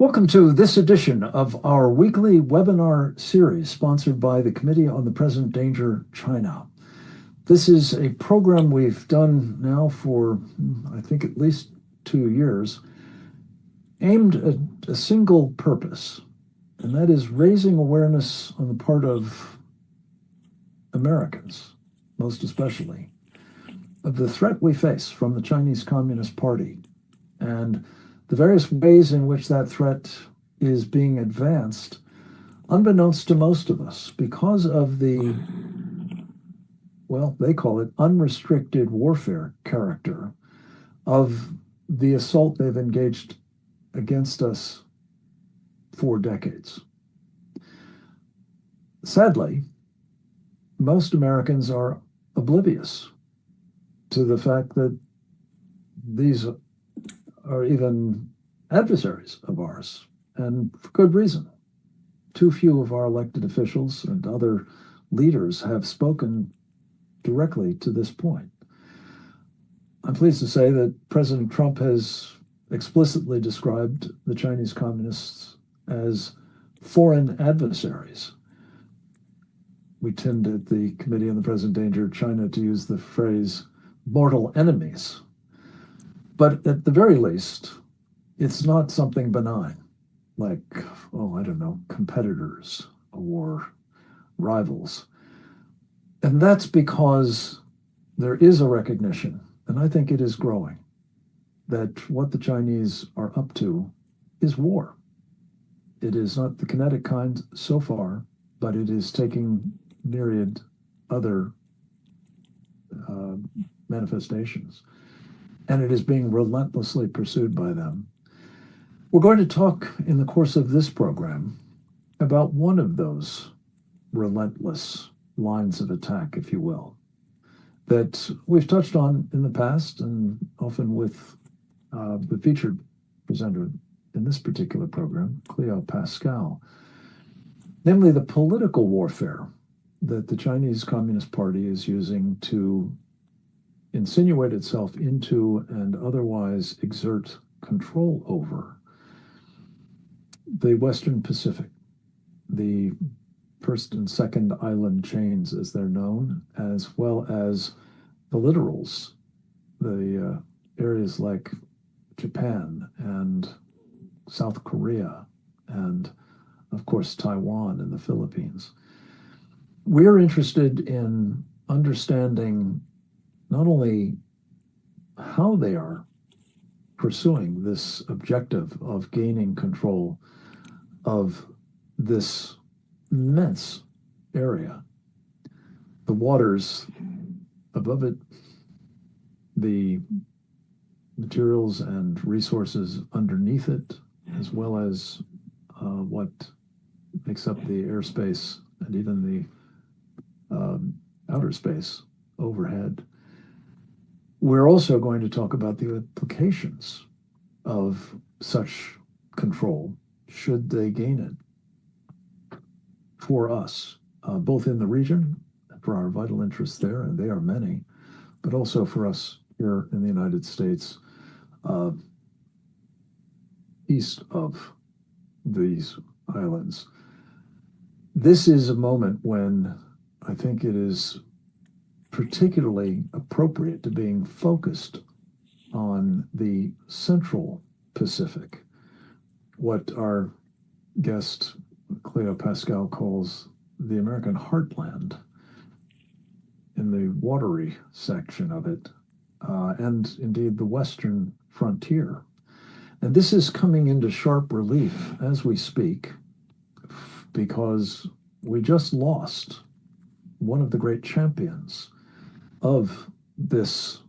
Welcome to this edition of our weekly webinar series sponsored by the Committee on the Present Danger China. This is a program we've done now for, I think, at least 2 years, aimed at a single purpose, and that is raising awareness on the part of Americans, most especially, of the threat we face from the Chinese Communist Party and the various ways in which that threat is being advanced, unbeknownst to most of us, because of the, well, they call it unrestricted warfare character of the assault they've engaged against us for decades. Sadly, most Americans are oblivious to the fact that these are even adversaries of ours, and for good reason. Too few of our elected officials and other leaders have spoken directly to this point. I'm pleased to say that President Trump has explicitly described the Chinese Communists as foreign adversaries. We tend at the Committee on the Present Danger China to use the phrase mortal enemies. But at the very least, it's not something benign, like, competitors or rivals. And that's because there is a recognition, and I think it is growing, that what the Chinese are up to is war. It is not the kinetic kind so far, but it is taking myriad other manifestations. And it is being relentlessly pursued by them. We're going to talk in the course of this program about one of those relentless lines of attack, if you will, that we've touched on in the past and often with the featured presenter in this particular program, Cleo Pascal, namely the political warfare that the Chinese Communist Party is using to insinuate itself into and otherwise exert control over the Western Pacific, the first and second island chains as they're known, as well as the littorals, the areas like Japan and South Korea, and of course Taiwan and the Philippines. We're interested in understanding not only how they are pursuing this objective of gaining control of this immense area, the waters above it, the materials and resources underneath it, as well as what makes up the airspace and even the outer space overhead. We're also going to talk about the implications of such control, should they gain it, for us, both in the region, for our vital interests there, and they are many, but also for us here in the United States, east of these islands. This is a moment when I think it is particularly appropriate to being focused on the Central Pacific, what our guest Cleo Pascal calls the American heartland, in the watery section of it, and indeed the western frontier. And this is coming into sharp relief as we speak, because we just lost one of the great champions of this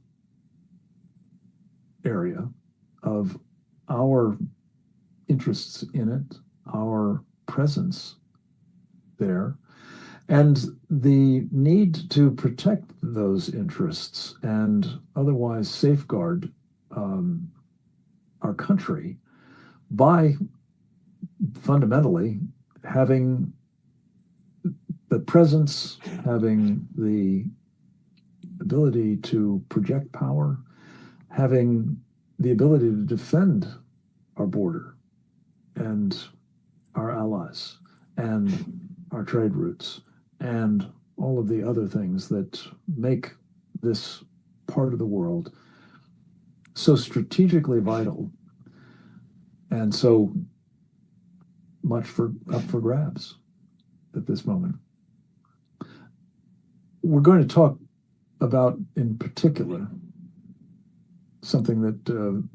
area, of our interests in it, our presence there, and the need to protect those interests and otherwise safeguard our country by fundamentally having the presence, having the ability to project power, having the ability to defend our border, and our allies and our trade routes and all of the other things that make this part of the world so strategically vital and so much up for grabs at this moment. We're going to talk about, in particular, something that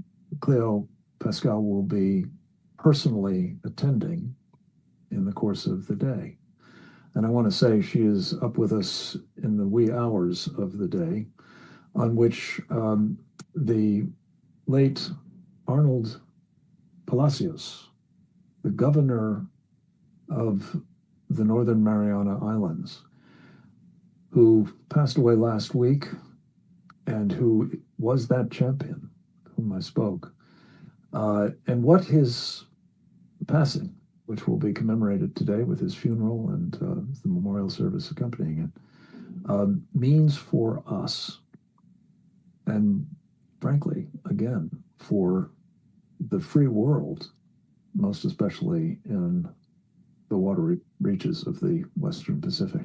Cleo Pascal will be personally attending in the course of the day. And I want to say she is up with us in the wee hours of the day, on which the late Arnold Palacios, the governor of the Northern Mariana Islands, who passed away last week and who was that champion whom I spoke, and what his passing, which will be commemorated today with his funeral and the memorial service accompanying it, means for us, and frankly, again, for the free world, most especially in the water reaches of the Western Pacific.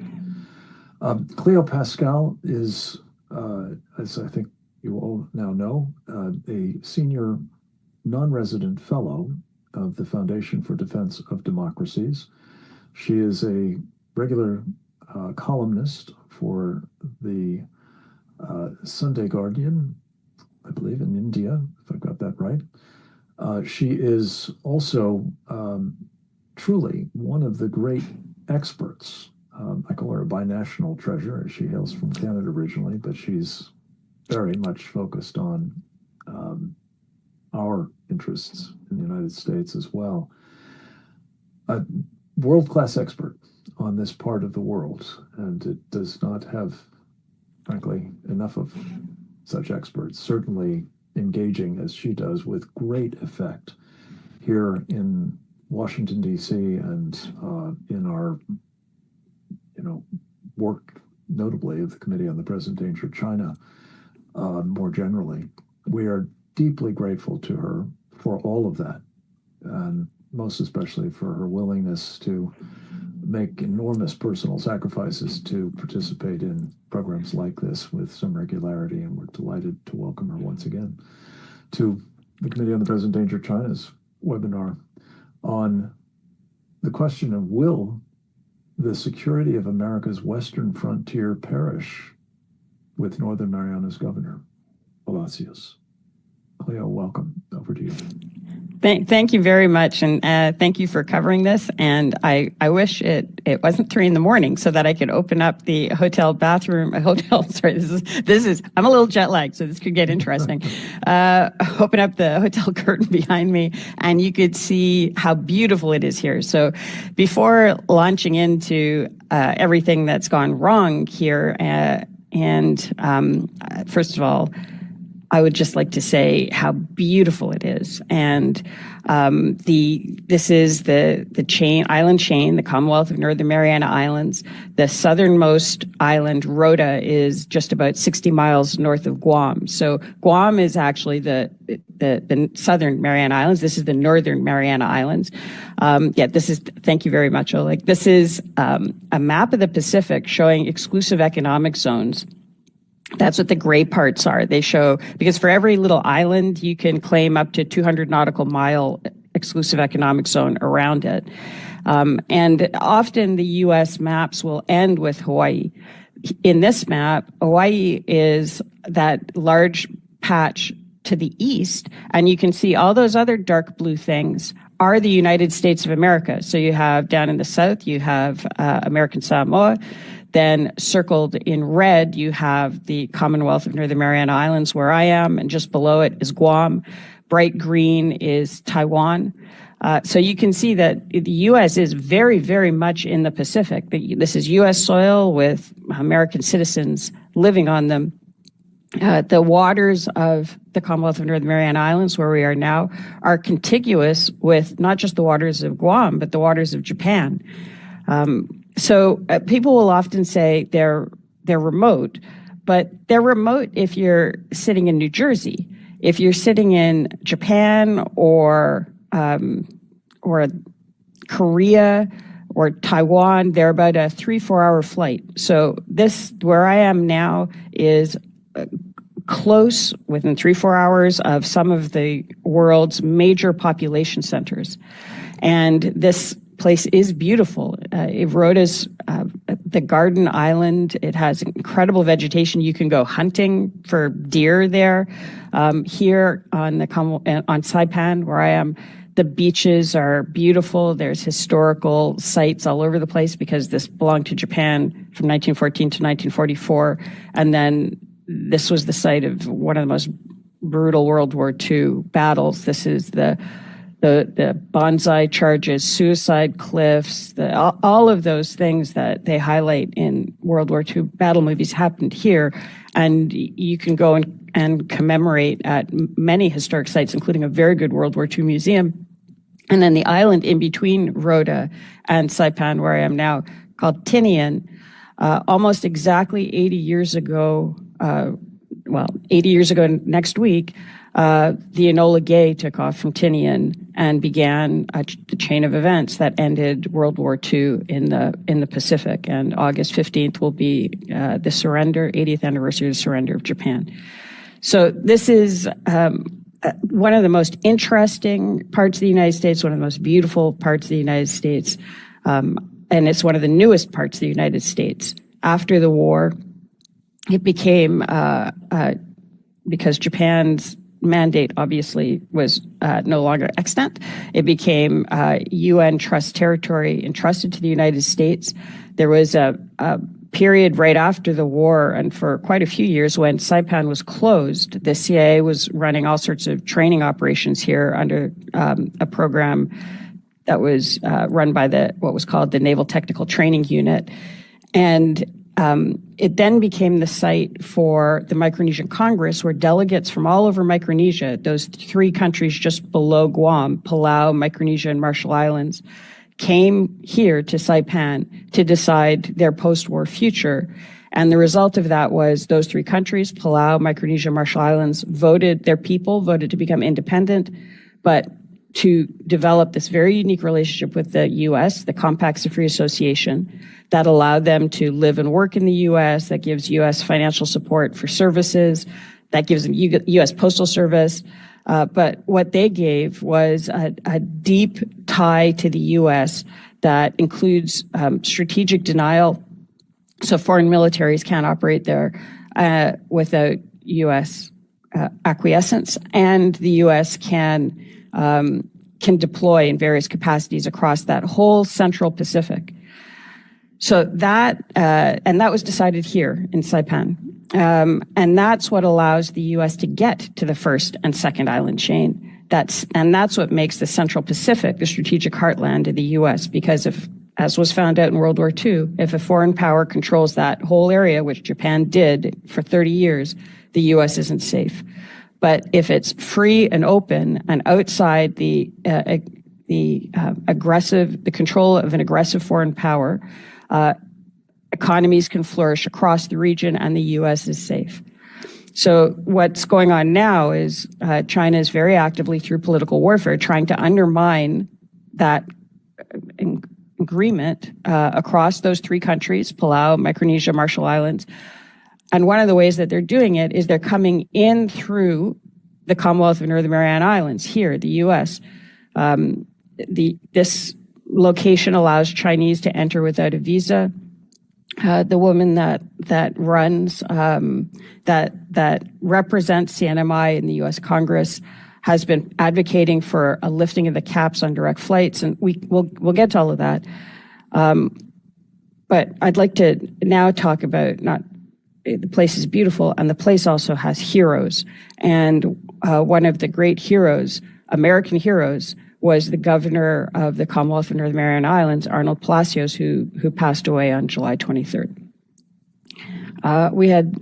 Cleo Pascal is, as I think you all now know, a senior non-resident fellow of the Foundation for Defense of Democracies. She is a regular columnist for the Sunday Guardian, I believe, in India, if I've got that right. She is also truly one of the great experts. I call her a binational treasure, as she hails from Canada originally, but she's very much focused on our interests in the United States as well. A world-class expert on this part of the world, and it does not have, frankly, enough of such experts, certainly engaging as she does with great effect here in Washington, D.C., and in our work, notably of the Committee on the Present Danger of China, more generally. We are deeply grateful to her for all of that, and most especially for her willingness to make enormous personal sacrifices to participate in programs like this with some regularity, and we're delighted to welcome her once again to the Committee on the Present Danger of China's webinar on the question of will the security of America's western frontier perish with Northern Mariana's Governor Palacios. Cleo, welcome. Over to you. Thank you very much, and thank you for covering this. And I wish it wasn't 3 a.m. so that I could open up the hotel bathroom. Sorry, this is. I'm a little jet lagged, so this could get interesting. Open up the hotel curtain behind me, and you could see how beautiful it is here. So, before launching into everything that's gone wrong here, first of all, I would just like to say how beautiful it is, and this is the island chain, the Commonwealth of Northern Mariana Islands. The southernmost island, Rota, is just about 60 miles north of Guam. So Guam is actually the southern Mariana Islands. This is the Northern Mariana Islands. Thank you very much, Oleg. This is a map of the Pacific showing exclusive economic zones. That's what the gray parts are. They show, because for every little island, you can claim up to 200 nautical mile exclusive economic zone around it. And often the U.S. maps will end with Hawaii. In this map, Hawaii is that large patch to the east, and you can see all those other dark blue things are the United States of America. So you have down in the south, you have American Samoa. Then circled in red, you have the Commonwealth of Northern Mariana Islands, where I am, and just below it is Guam. Bright green is Taiwan. So you can see that the U.S. is very, very much in the Pacific. This is U.S. soil with American citizens living on them. The waters of the Commonwealth of Northern Mariana Islands, where we are now, are contiguous with not just the waters of Guam, but the waters of Japan. So people will often say they're remote, but they're remote if you're sitting in New Jersey. If you're sitting in Japan or Korea or Taiwan, they're about a 3-4 hour flight. So this, where I am now, is close, within 3-4 hours, of some of the world's major population centers. And this place is beautiful. Rhoda's the Garden Island. It has incredible vegetation. You can go hunting for deer there. Here on Saipan, where I am, the beaches are beautiful. There's historical sites all over the place because this belonged to Japan from 1914 to 1944. And then this was the site of one of the most brutal World War II battles. This is the bonsai charges, suicide cliffs, all of those things that they highlight in World War II battle movies happened here. And you can go and commemorate at many historic sites, including a very good World War II museum. And then the island in between Rhoda and Saipan, where I am now, called Tinian, almost exactly 80 years ago, 80 years ago next week, the Enola Gay took off from Tinian and began the chain of events that ended World War II in the Pacific. And August 15th will be the surrender, 80th anniversary of the surrender of Japan. So this is one of the most interesting parts of the United States, one of the most beautiful parts of the United States, and it's one of the newest parts of the United States. After the war, it became, because Japan's mandate obviously was no longer extant, it became UN trust territory entrusted to the United States. There was a period right after the war and for quite a few years when Saipan was closed. The CIA was running all sorts of training operations here under a program that was run by what was called the Naval Technical Training Unit. And it then became the site for the Micronesian Congress, where delegates from all over Micronesia, those 3 countries just below Guam, Palau, Micronesia, and Marshall Islands, came here to Saipan to decide their post-war future. And the result of that was those 3 countries, Palau, Micronesia, Marshall Islands, their people voted to become independent, but to develop this very unique relationship with the U.S., the Compacts of Free Association, that allowed them to live and work in the U.S., that gives U.S. financial support for services, that gives them U.S. Postal Service. But what they gave was a deep tie to the U.S. that includes strategic denial. So foreign militaries can't operate there without U.S. acquiescence, and the U.S. can deploy in various capacities across that whole Central Pacific. So that was decided here in Saipan. And that's what allows the U.S. to get to the first and second island chain. That's what makes the Central Pacific the strategic heartland of the U.S. Because as was found out in World War II, if a foreign power controls that whole area, which Japan did for 30 years, the U.S. isn't safe. But if it's free and open and outside the control of an aggressive foreign power, economies can flourish across the region and the U.S. is safe. So what's going on now is China is very actively, through political warfare, trying to undermine that agreement across those 3 countries, Palau, Micronesia, Marshall Islands. And one of the ways that they're doing it is they're coming in through the Commonwealth of Northern Mariana Islands here, the U.S. This location allows Chinese to enter without a visa. The woman that runs, that represents CNMI in the U.S. Congress has been advocating for a lifting of the caps on direct flights, and we'll get to all of that. But I'd like to now talk about the place is beautiful, and the place also has heroes. And one of the great heroes, American heroes, was the governor of the Commonwealth of Northern Mariana Islands, Arnold Palacios, who passed away on July 23rd. We had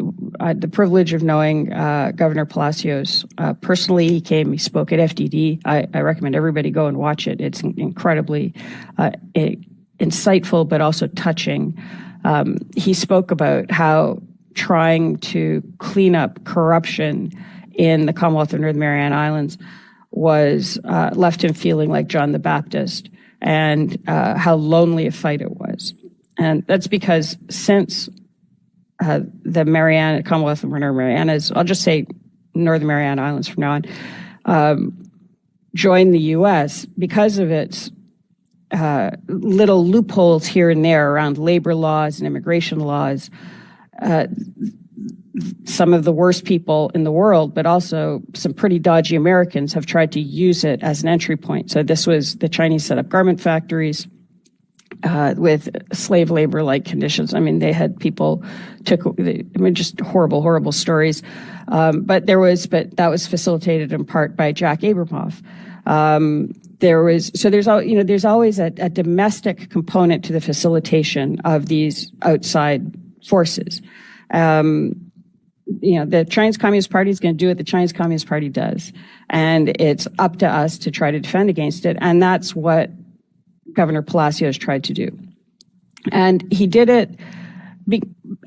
the privilege of knowing Governor Palacios personally. He spoke at FDD. I recommend everybody go and watch it. It's incredibly insightful, but also touching. He spoke about how trying to clean up corruption in the Commonwealth of Northern Mariana Islands was left him feeling like John the Baptist, and how lonely a fight it was. And that's because since the Commonwealth of Northern Marianas, I'll just say Northern Mariana Islands from now on, joined the U.S. because of its little loopholes here and there around labor laws and immigration laws. Some of the worst people in the world, but also some pretty dodgy Americans, have tried to use it as an entry point. So this was the Chinese set up garment factories with slave labor-like conditions. I mean, they had people just horrible, horrible stories. But that was facilitated in part by Jack Abramoff. There's always a domestic component to the facilitation of these outside forces. The Chinese Communist Party is going to do what the Chinese Communist Party does. And it's up to us to try to defend against it. And that's what Governor Palacios tried to do. And he did it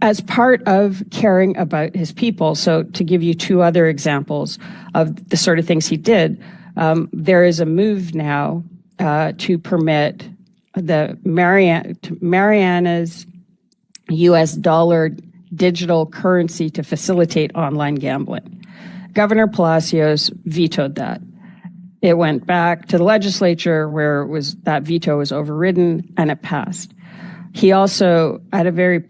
as part of caring about his people. So to give you two other examples of the sort of things he did, there is a move now to permit the Marianas U.S. dollar digital currency to facilitate online gambling. Governor Palacios vetoed that. It went back to the legislature where that veto was overridden, and it passed. He also, at a very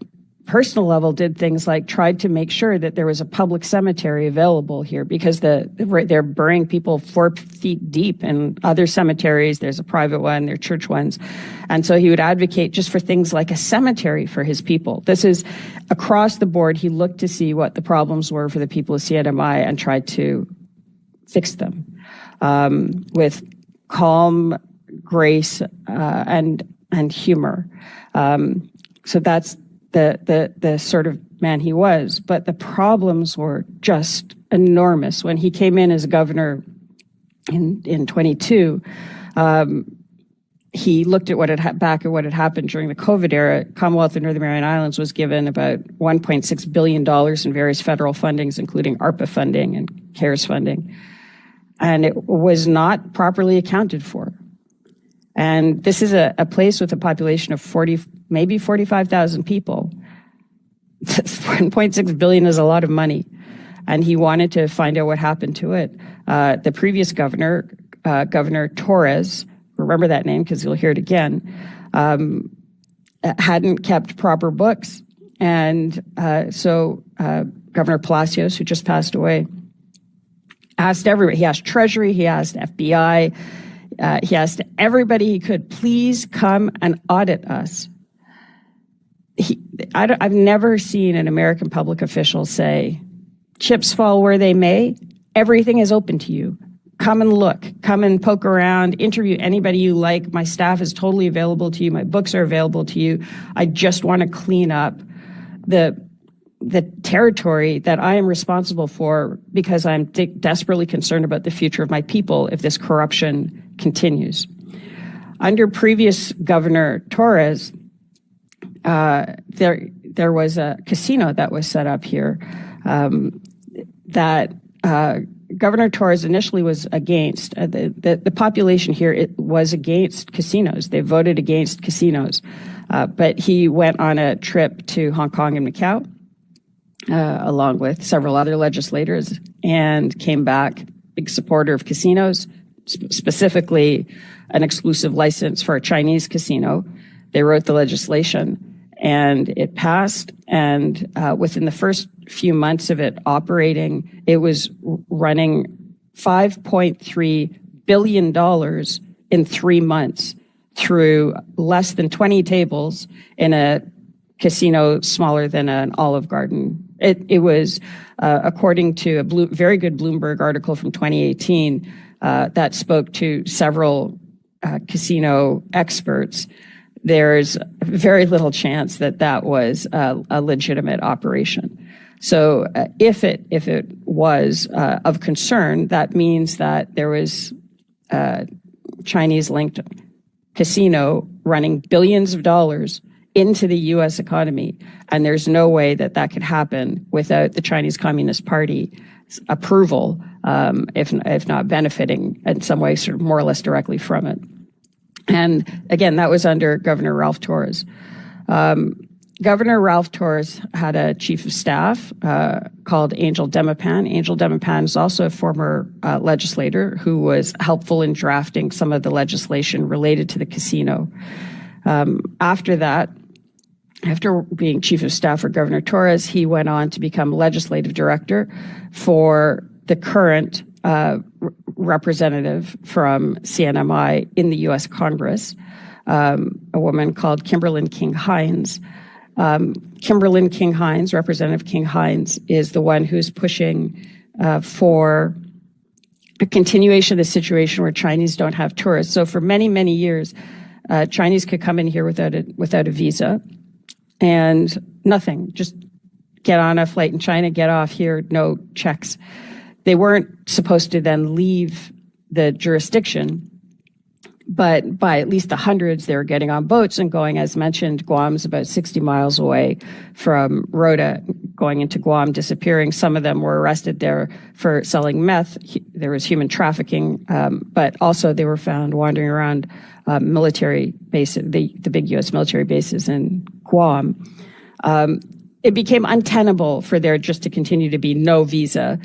personal level, did things like tried to make sure that there was a public cemetery available here, because they're burying people 4 feet deep in other cemeteries. There's a private one, there are church ones. And so he would advocate just for things like a cemetery for his people. This is across the board. He looked to see what the problems were for the people of CNMI and tried to fix them with calm, grace, and humor. So that's the sort of man he was. But the problems were just enormous. When he came in as governor in 22, he looked at what had happened during the COVID era. Commonwealth of Northern Mariana Islands was given about $1.6 billion in various federal fundings, including ARPA funding and CARES funding. And it was not properly accounted for. And this is a place with a population of 45,000 people. 1.6 billion is a lot of money. And he wanted to find out what happened to it. The previous governor, Governor Torres, remember that name because you'll hear it again, hadn't kept proper books. And so Governor Palacios, who just passed away, asked everybody. He asked Treasury, he asked FBI, he asked everybody he could, please come and audit us. I've never seen an American public official say, chips fall where they may, everything is open to you. Come and look, come and poke around, interview anybody you like. My staff is totally available to you. My books are available to you. I just want to clean up the territory that I am responsible for because I'm desperately concerned about the future of my people if this corruption continues. Under previous Governor Torres, there was a casino that was set up here that Governor Torres initially was against. The population here was against casinos. They voted against casinos. But he went on a trip to Hong Kong and Macau, along with several other legislators, and came back big supporter of casinos, specifically an exclusive license for a Chinese casino. They wrote the legislation, and it passed. And within the first few months of it operating, it was running $5.3 billion in 3 months through less than 20 tables in a casino smaller than an Olive Garden. It was, according to a very good Bloomberg article from 2018 that spoke to several casino experts, there's very little chance that that was a legitimate operation. So if it was of concern, that means that there was Chinese-linked casino running billions of dollars into the U.S. economy, and there's no way that that could happen without the Chinese Communist Party approval, if not benefiting in some way, sort of more or less directly from it. And again, that was under Governor Ralph Torres. Governor Ralph Torres had a chief of staff called Angel Demipan. Angel Demipan is also a former legislator who was helpful in drafting some of the legislation related to the casino. After that, after being chief of staff for Governor Torres, he went on to become legislative director for the current representative from CNMI in the U.S. Congress, a woman called Kimberlyn King-Hines. Kimberlyn King-Hines, Representative King-Hines, is the one who's pushing for a continuation of the situation where Chinese don't have tourists. So for many, many years, Chinese could come in here without a visa and nothing, just get on a flight in China, get off here, no checks. They weren't supposed to then leave the jurisdiction, but by at least the hundreds, they were getting on boats and going. As mentioned, Guam's about 60 miles away from Rota, going into Guam, disappearing. Some of them were arrested there for selling meth. There was human trafficking, but also they were found wandering around military bases, the big U.S. military bases in Guam. It became untenable for there just to continue to be no visa.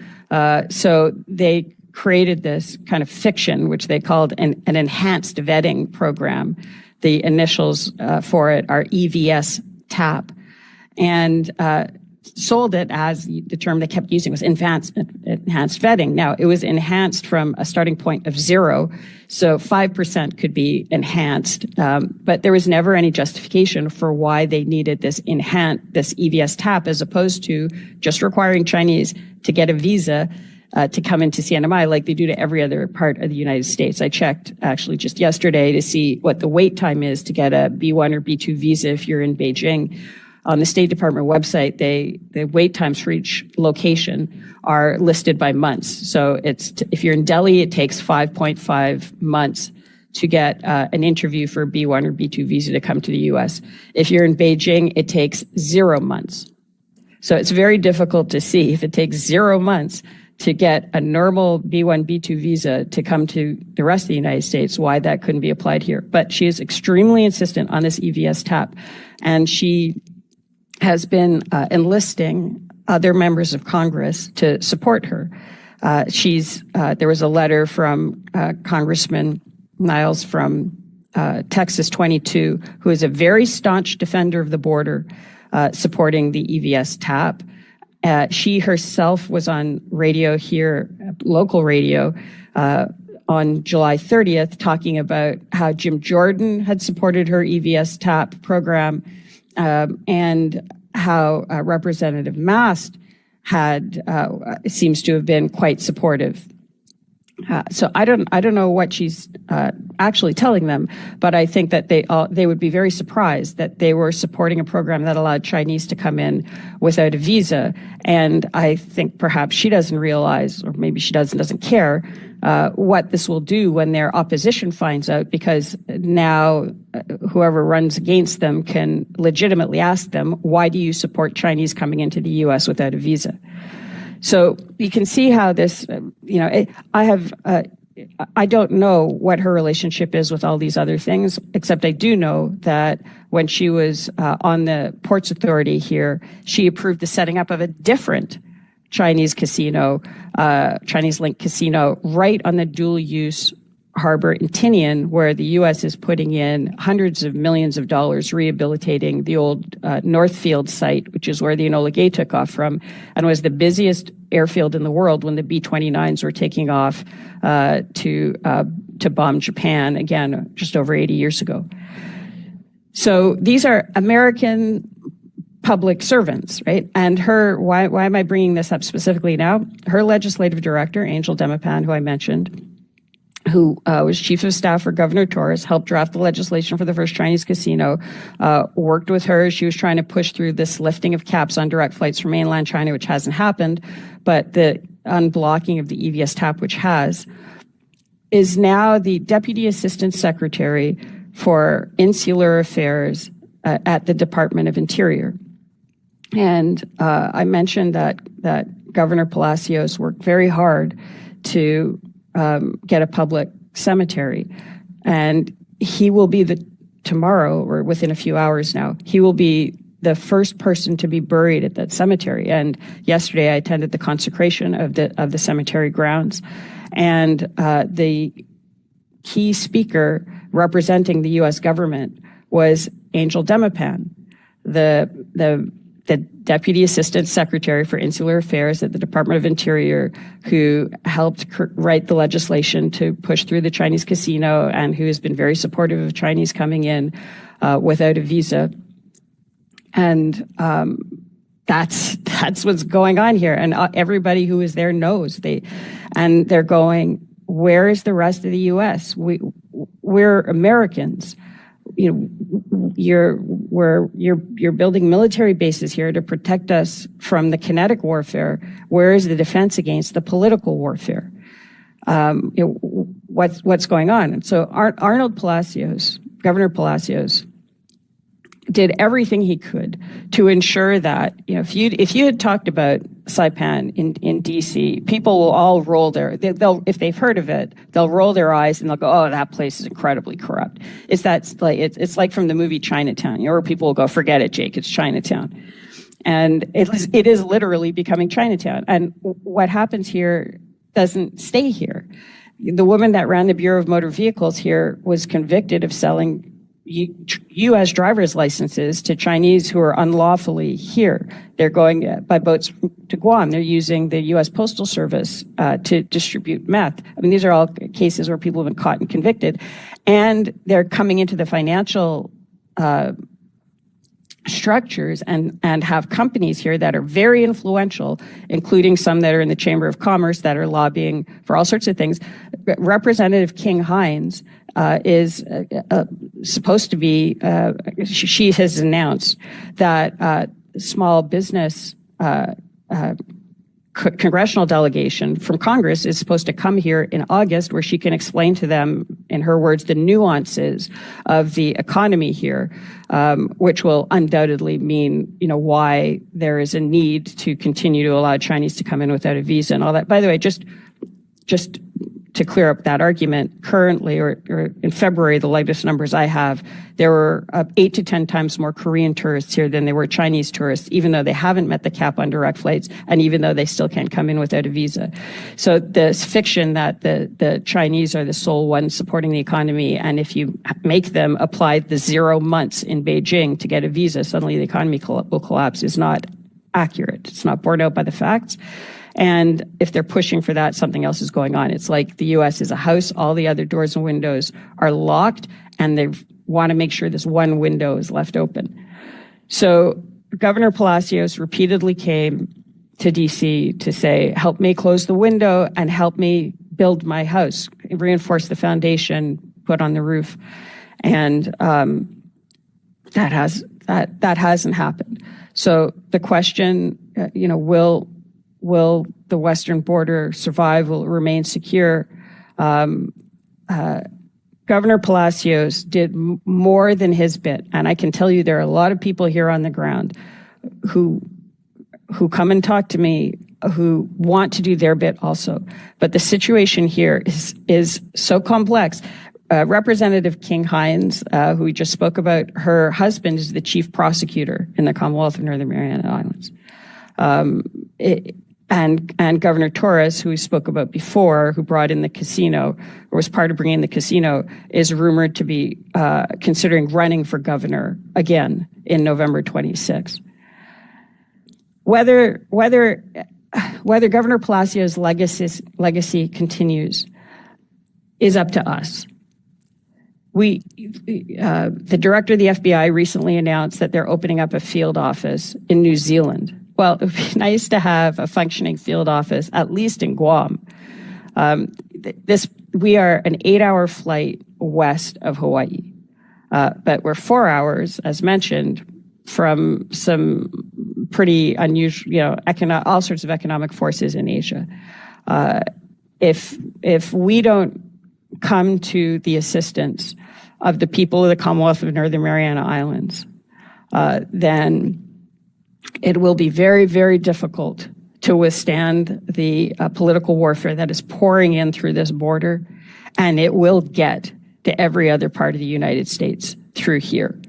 So they created this kind of fiction, which they called an enhanced vetting program. The initials for it are EVS TAP, and sold it as the term they kept using was enhanced vetting. Now, it was enhanced from a starting point of 0, so 5% could be enhanced, but there was never any justification for why they needed this EVS TAP, as opposed to just requiring Chinese to get a visa to come into CNMI like they do to every other part of the United States. I checked actually just yesterday to see what the wait time is to get a B1 or B2 visa if you're in Beijing. On the State Department website, the wait times for each location are listed by months. So if you're in Delhi, it takes 5.5 months to get an interview for a B1 or B2 visa to come to the U.S. If you're in Beijing, it takes 0 months. So it's very difficult to see if it takes 0 months to get a normal B1, B2 visa to come to the rest of the United States, why that couldn't be applied here. But she is extremely insistent on this EVS TAP, and she has been enlisting other members of Congress to support her. There was a letter from Congressman Niles from Texas 22, who is a very staunch defender of the border, supporting the EVS TAP. She herself was on radio here, local radio, on July 30th, talking about how Jim Jordan had supported her EVS TAP program, and how Representative Mast seems to have been quite supportive. So I don't know what she's actually telling them, but I think that they would be very surprised that they were supporting a program that allowed Chinese to come in without a visa. And I think perhaps she doesn't realize, or maybe she doesn't care, what this will do when their opposition finds out, because now whoever runs against them can legitimately ask them, why do you support Chinese coming into the U.S. without a visa? So you can see how this, I don't know what her relationship is with all these other things, except I do know that when she was on the Ports Authority here, she approved the setting up of a different Chinese casino, Chinese-linked casino, right on the dual-use harbor in Tinian, where the U.S. is putting in hundreds of millions of dollars rehabilitating the old Northfield site, which is where the Enola Gay took off from, and was the busiest airfield in the world when the B-29s were taking off to bomb Japan, again, just over 80 years ago. So these are American public servants, right? And why am I bringing this up specifically now? Her legislative director, Angel Demipan, who I mentioned, who was chief of staff for Governor Torres, helped draft the legislation for the first Chinese casino, worked with her. She was trying to push through this lifting of caps on direct flights from mainland China, which hasn't happened, but the unblocking of the EVS TAP, which has, is now the Deputy Assistant Secretary for Insular Affairs at the Department of Interior. And I mentioned that Governor Palacios worked very hard to get a public cemetery. And he will be tomorrow, or within a few hours now, he will be the first person to be buried at that cemetery. And yesterday I attended the consecration of the cemetery grounds. And the key speaker representing the U.S. government was Angel Demipan, the Deputy Assistant Secretary for Insular Affairs at the Department of Interior, who helped write the legislation to push through the Chinese casino and who has been very supportive of Chinese coming in without a visa. And that's what's going on here. And everybody who is there knows. They're going, where is the rest of the U.S.? We're Americans. You're building military bases here to protect us from the kinetic warfare. Where is the defense against the political warfare? What's going on? And so Arnold Palacios, Governor Palacios, did everything he could to ensure that, if you had talked about Saipan in DC, people will all roll if they've heard of it, they'll roll their eyes and they'll go, oh, that place is incredibly corrupt. It's like from the movie Chinatown, where people will go, forget it, Jake, it's Chinatown. And it is literally becoming Chinatown. And what happens here doesn't stay here. The woman that ran the Bureau of Motor Vehicles here was convicted of selling U.S. driver's licenses to Chinese who are unlawfully here. They're going by boats to Guam. They're using the U.S. Postal Service to distribute meth. I mean, these are all cases where people have been caught and convicted. And they're coming into the financial structures and have companies here that are very influential, including some that are in the Chamber of Commerce that are lobbying for all sorts of things. Representative King Hines is supposed to be, she has announced that small business congressional delegation from Congress is supposed to come here in August, where she can explain to them, in her words, the nuances of the economy here, which will undoubtedly mean, why there is a need to continue to allow Chinese to come in without a visa and all that. By the way, just to clear up that argument, currently, or in February, the latest numbers I have, there were 8 to 10 times more Korean tourists here than there were Chinese tourists, even though they haven't met the cap on direct flights, and even though they still can't come in without a visa. So this fiction that the Chinese are the sole ones supporting the economy, and if you make them apply the 0 months in Beijing to get a visa, suddenly the economy will collapse, is not accurate. It's not borne out by the facts. And if they're pushing for that, something else is going on. It's like the U.S. is a house. All the other doors and windows are locked, and they want to make sure this one window is left open. So Governor Palacios repeatedly came to D.C. to say, help me close the window and help me build my house, reinforce the foundation, put on the roof. And that hasn't happened. So the question, will the western border survive? Will it remain secure? Governor Palacios did more than his bit. And I can tell you there are a lot of people here on the ground who come and talk to me who want to do their bit also. But the situation here is so complex. Representative King Hines, who we just spoke about, her husband is the chief prosecutor in the Commonwealth of Northern Mariana Islands. And Governor Torres, who we spoke about before, who brought in the casino, or was part of bringing in the casino, is rumored to be considering running for governor again in November 26. Whether Governor Palacios' legacy continues is up to us. The director of the FBI recently announced that they're opening up a field office in New Zealand. Well, it would be nice to have a functioning field office, at least in Guam. We are an 8-hour flight west of Hawaii, but we're 4 hours, as mentioned, from some pretty unusual, all sorts of economic forces in Asia. If we don't come to the assistance of the people of the Commonwealth of Northern Mariana Islands, then It will be very, very difficult to withstand the political warfare that is pouring in through this border, and it will get to every other part of the United States through here.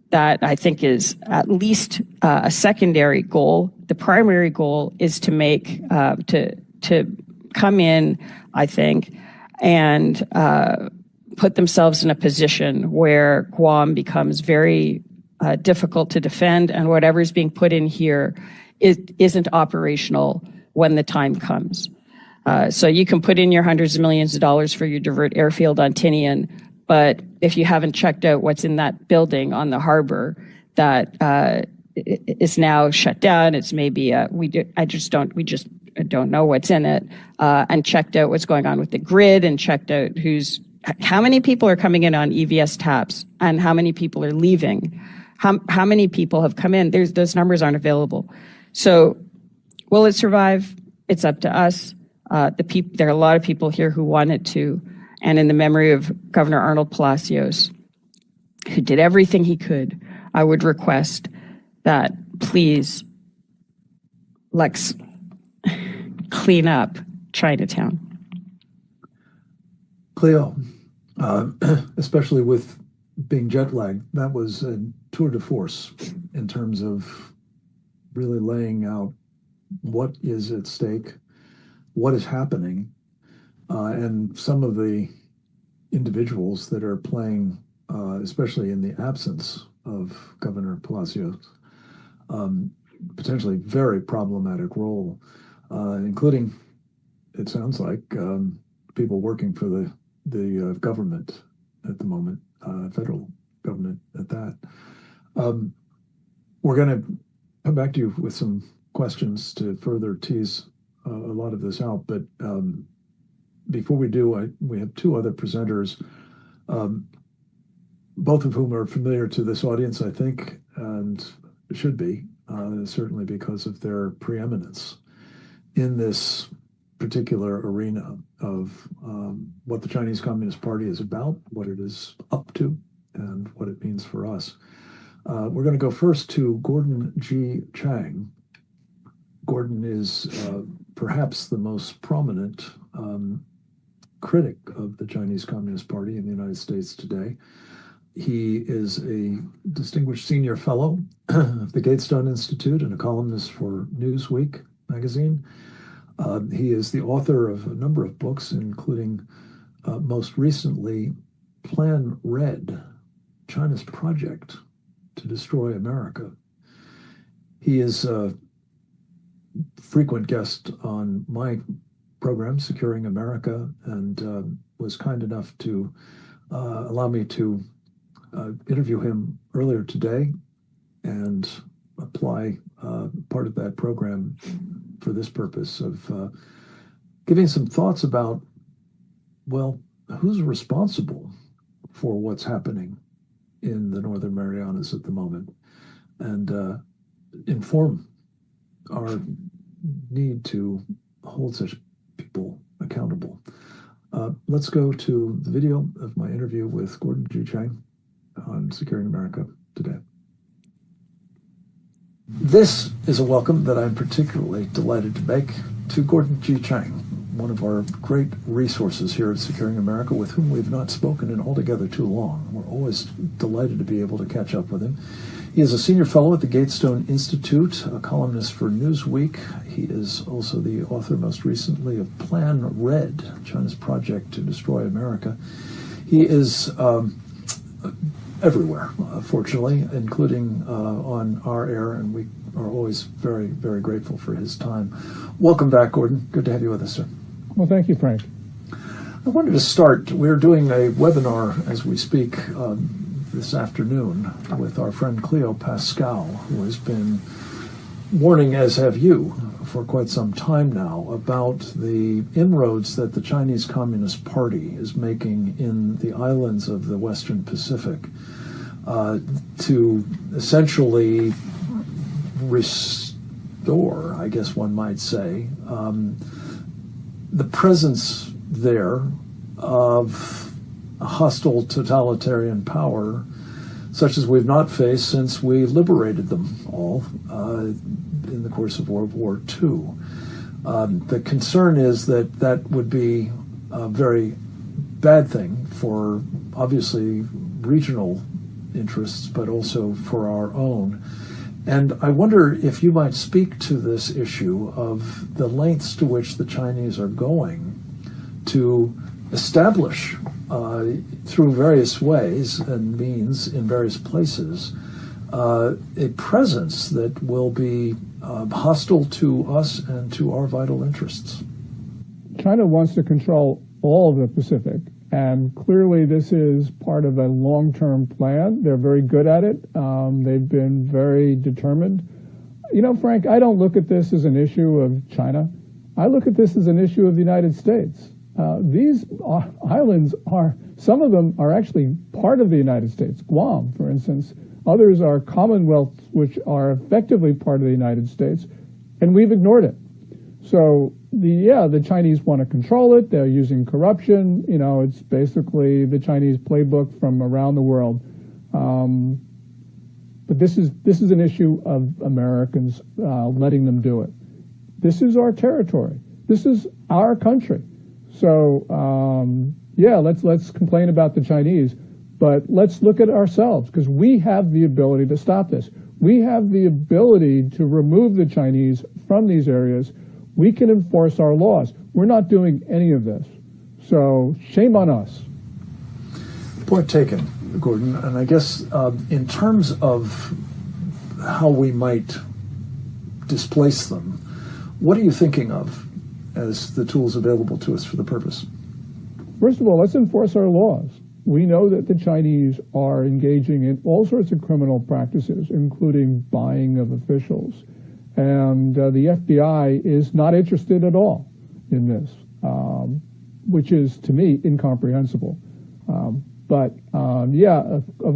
That, I think, is at least a secondary goal. The primary goal is to make, to come in, I think, and put themselves in a position where Guam becomes very difficult to defend, and whatever is being put in here isn't operational when the time comes. So you can put in your hundreds of millions of dollars for your divert airfield on Tinian, but if you haven't checked out what's in that building on the harbor that is now shut down, it's maybe we just don't know what's in it, and checked out what's going on with the grid, and checked out how many people are coming in on EVS taps and how many people are leaving. How many people have come in? Those numbers aren't available. So will it survive? It's up to us. There are a lot of people here who want it to. And in the memory of Governor Arnold Palacios, who did everything he could, I would request that please let's clean up Chinatown. Cleo, especially with being jet lagged, that was a tour de force in terms of really laying out what is at stake, what is happening, and some of the individuals that are playing, especially in the absence of Governor Palacios, potentially very problematic role, including, it sounds like, people working for the government at the moment, federal government at that. We're going to come back to you with some questions to further tease a lot of this out, but before we do, we have two other presenters, both of whom are familiar to this audience, I think, and should be, certainly because of their preeminence in this particular arena of what the Chinese Communist Party is about, what it is up to, and what it means for us. We're going to go first to Gordon G. Chang. Gordon is perhaps the most prominent critic of the Chinese Communist Party in the United States today. He is a distinguished senior fellow of the Gatestone Institute and a columnist for Newsweek magazine. He is the author of a number of books, including most recently Plan Red, China's Project to Destroy America. He is a frequent guest on my program, Securing America, and was kind enough to allow me to interview him earlier today and apply part of that program for this purpose of giving some thoughts about, well, who's responsible for what's happening in the Northern Marianas at the moment, and inform our need to hold such people accountable. Let's go to the video of my interview with Gordon G. Chang on Securing America today. This is a welcome that I'm particularly delighted to make to Gordon G. Chang, one of our great resources here at Securing America, with whom we've not spoken in altogether too long. We're always delighted to be able to catch up with him. He is a senior fellow at the Gatestone Institute, a columnist for Newsweek. He is also the author, most recently, of Plan Red, China's Project to Destroy America. He is everywhere, fortunately, including on our air, and we are always very, very grateful for his time. Welcome back, Gordon. Good to have you with us, sir. Well, thank you, Frank. I wanted to start. We're doing a webinar as we speak this afternoon with our friend Cleo Pascal, who has been warning, as have you, for quite some time now, about the inroads that the Chinese Communist Party is making in the islands of the Western Pacific to essentially restore, I guess one might say, the presence there of a hostile totalitarian power such as we've not faced since we liberated them all in the course of World War II. The concern is that that would be a very bad thing for, obviously, regional interests, but also for our own. And I wonder if you might speak to this issue of the lengths to which the Chinese are going to establish, through various ways and means in various places, a presence that will be hostile to us and to our vital interests. China wants to control all of the Pacific, and clearly this is part of a long-term plan. They're very good at it. They've been very determined. You know, Frank, I don't look at this as an issue of China. I look at this as an issue of the United States. These islands some of them are actually part of the United States. Guam, for instance. Others are commonwealths which are effectively part of the United States, and we've ignored it. So the Chinese want to control it. They're using corruption. You know, it's basically the Chinese playbook from around the world. But this is an issue of Americans letting them do it. This is our territory. This is our country. So let's complain about the Chinese, but let's look at ourselves, because we have the ability to stop this. We have the ability to remove the Chinese from these areas. We can enforce our laws. We're not doing any of this. So shame on us. Point taken, Gordon. And I guess in terms of how we might displace them, what are you thinking of as the tools available to us for the purpose? First of all, let's enforce our laws. We know that the Chinese are engaging in all sorts of criminal practices, including buying of officials. And the FBI is not interested at all in this, which is, to me, incomprehensible. Of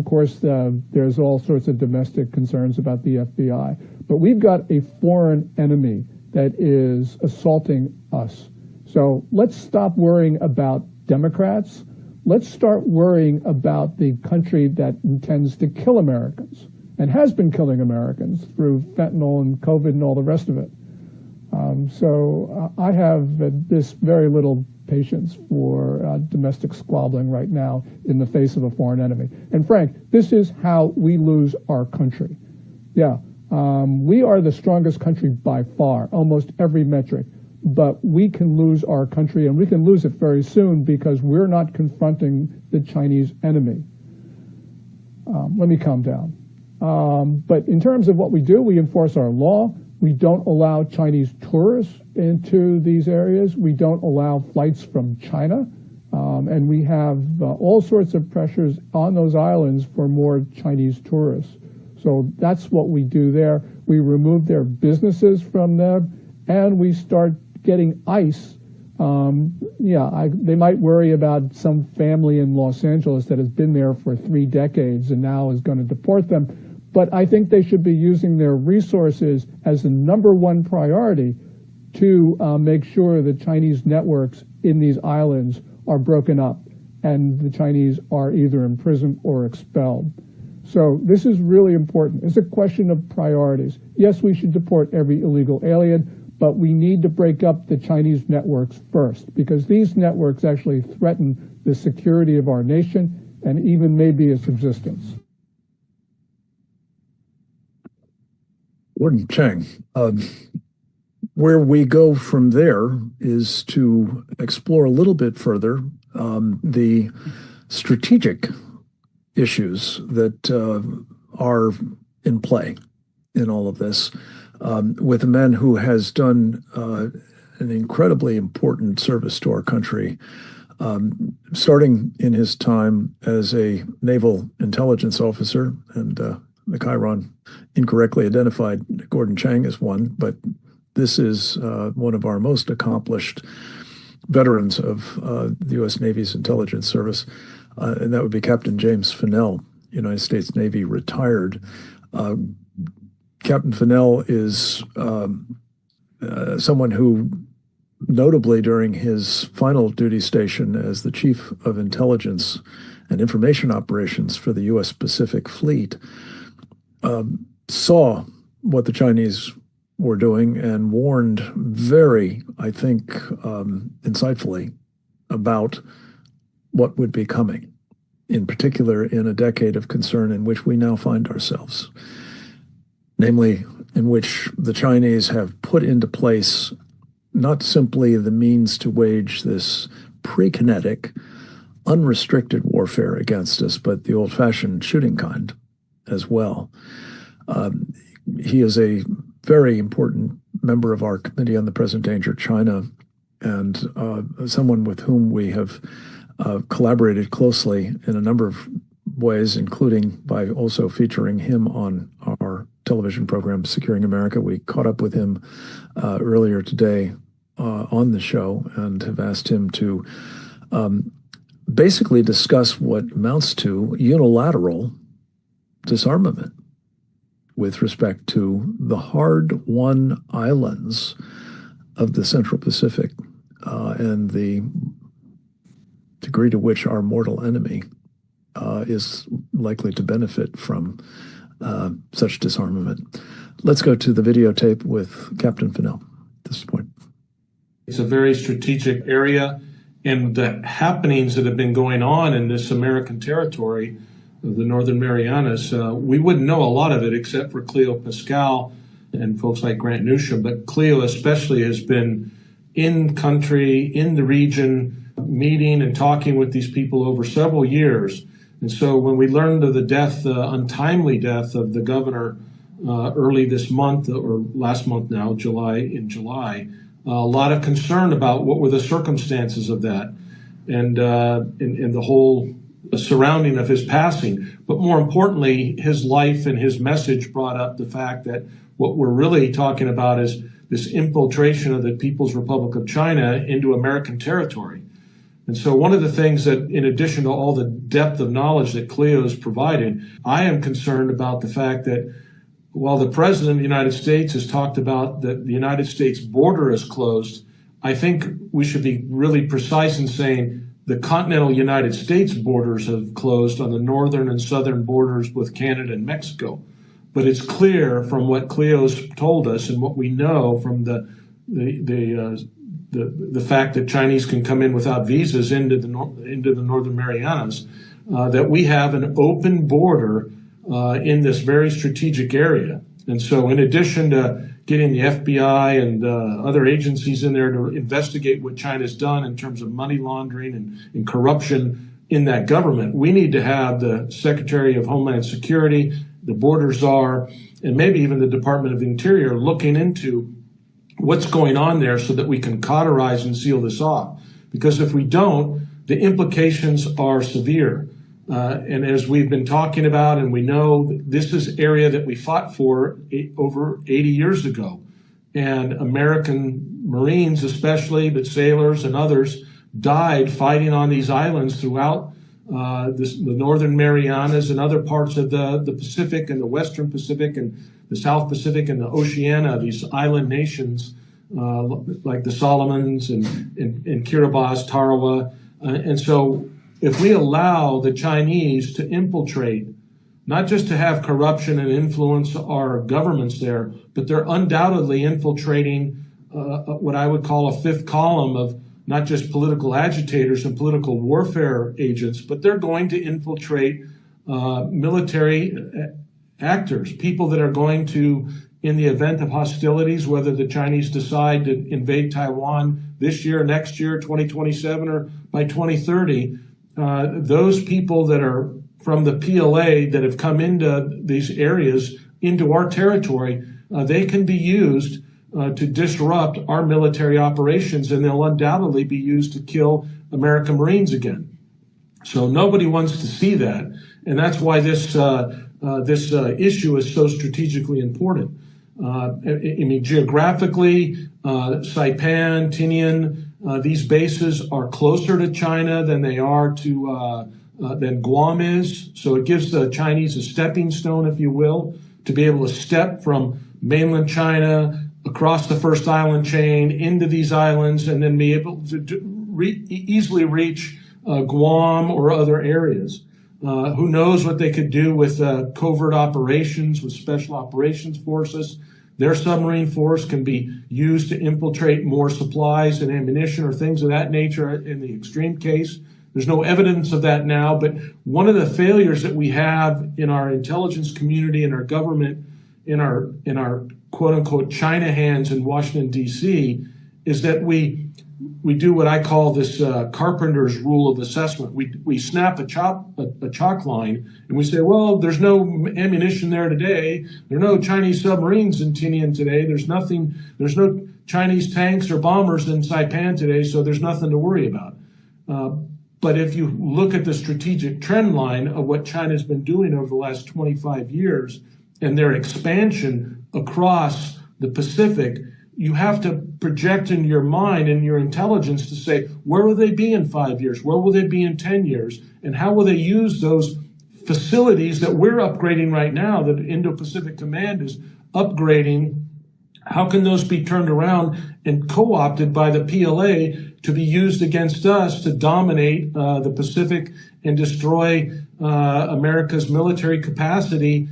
course, there's all sorts of domestic concerns about the FBI. But we've got a foreign enemy that is assaulting us. So let's stop worrying about Democrats. Let's start worrying about the country that intends to kill Americans and has been killing Americans through fentanyl and COVID and all the rest of it. I have this very little patience for domestic squabbling right now in the face of a foreign enemy. And Frank, this is how we lose our country. We are the strongest country by far, almost every metric. But we can lose our country, and we can lose it very soon because we're not confronting the Chinese enemy. Let me calm down. But in terms of what we do, we enforce our law. We don't allow Chinese tourists into these areas. We don't allow flights from China. And we have all sorts of pressures on those islands for more Chinese tourists. So that's what we do there. We remove their businesses from them, and we start getting ICE. They might worry about some family in Los Angeles that has been there for 3 decades and now is going to deport them. But I think they should be using their resources as the number one priority to make sure the Chinese networks in these islands are broken up and the Chinese are either imprisoned or expelled. So this is really important. It's a question of priorities. Yes, we should deport every illegal alien, but we need to break up the Chinese networks first, because these networks actually threaten the security of our nation and even maybe its existence. Gordon Chang, where we go from there is to explore a little bit further the strategic issues that are in play in all of this, with a man who has done an incredibly important service to our country, starting in his time as a naval intelligence officer, and the Chiron incorrectly identified Gordon Chang as one, but this is one of our most accomplished veterans of the U.S. Navy's intelligence service, and that would be Captain James Finel, United States Navy, retired. Captain Finel is someone who, notably during his final duty station as the Chief of Intelligence and information operations for the U.S. Pacific Fleet, saw what the Chinese were doing and warned very, I think, insightfully about what would be coming, in particular in a decade of concern in which we now find ourselves, namely in which the Chinese have put into place not simply the means to wage this pre-kinetic, unrestricted warfare against us, but the old-fashioned shooting kind as well. He is a very important member of our Committee on the Present Danger China, and someone with whom we have collaborated closely in a number of ways, including by also featuring him on our television program, Securing America. We caught up with him earlier today on the show and have asked him to basically discuss what amounts to unilateral disarmament with respect to the hard-won islands of the Central Pacific and the degree to which our mortal enemy is likely to benefit from such disarmament. Let's go to the videotape with Captain Finel at this point. It's a very strategic area, and the happenings that have been going on in this American territory, the Northern Marianas, we wouldn't know a lot of it except for Cleo Pascal and folks like Grant Newsham, but Cleo especially has been in country, in the region, meeting and talking with these people over several years. And so when we learned of the death, the untimely death of the governor early this month, or last month now, in July, a lot of concern about what were the circumstances of that and the whole surrounding of his passing. But more importantly, his life and his message brought up the fact that what we're really talking about is this infiltration of the People's Republic of China into American territory. And so one of the things that, in addition to all the depth of knowledge that Cleo is providing, I am concerned about the fact that while the President of the United States has talked about that the United States border is closed, I think we should be really precise in saying the continental United States borders have closed on the northern and southern borders with Canada and Mexico. But it's clear from what Cleo's told us and what we know from the fact that Chinese can come in without visas into the Northern Marianas, that we have an open border in this very strategic area. And so in addition to getting the FBI and other agencies in there to investigate what China's done in terms of money laundering and corruption in that government, we need to have the Secretary of Homeland Security, the border czar, and maybe even the Department of the Interior looking into what's going on there so that we can cauterize and seal this off. Because if we don't, the implications are severe. And as we've been talking about, and we know this is area that we fought for over 80 years ago. And American Marines especially, but sailors and others, died fighting on these islands throughout the Northern Marianas and other parts of the Pacific and the Western Pacific and the South Pacific and the Oceania, these island nations like the Solomons and Kiribati, Tarawa. And so if we allow the Chinese to infiltrate, not just to have corruption and influence our governments there, but they're undoubtedly infiltrating what I would call a fifth column of not just political agitators and political warfare agents, but they're going to infiltrate military actors, people that are going to, in the event of hostilities, whether the Chinese decide to invade Taiwan this year, next year, 2027, or by 2030, those people that are from the PLA that have come into these areas, into our territory, they can be used to disrupt our military operations, and they'll undoubtedly be used to kill American Marines again. So nobody wants to see that, and that's why this issue is so strategically important. I mean, geographically, Saipan, Tinian, these bases are closer to China than they are to than Guam is. So it gives the Chinese a stepping stone, if you will, to be able to step from mainland China across the first island chain into these islands and then be able to easily reach Guam or other areas. Who knows what they could do with covert operations, with special operations forces. Their submarine force can be used to infiltrate more supplies and ammunition or things of that nature in the extreme case. There's no evidence of that now, but one of the failures that we have in our intelligence community, in our government, in our quote unquote China hands in Washington, D.C., is that we do what I call this carpenter's rule of assessment. We snap a chalk line and we say, well, there's no ammunition there today. There are no Chinese submarines in Tinian today. There's no Chinese tanks or bombers in Saipan today, so there's nothing to worry about. But if you look at the strategic trend line of what China's been doing over the last 25 years and their expansion across the Pacific, you have to project in your mind and your intelligence to say, where will they be in 5 years? Where will they be in 10 years? And how will they use those facilities that we're upgrading right now, that Indo-Pacific Command is upgrading? How can those be turned around and co-opted by the PLA to be used against us to dominate the Pacific and destroy America's military capacity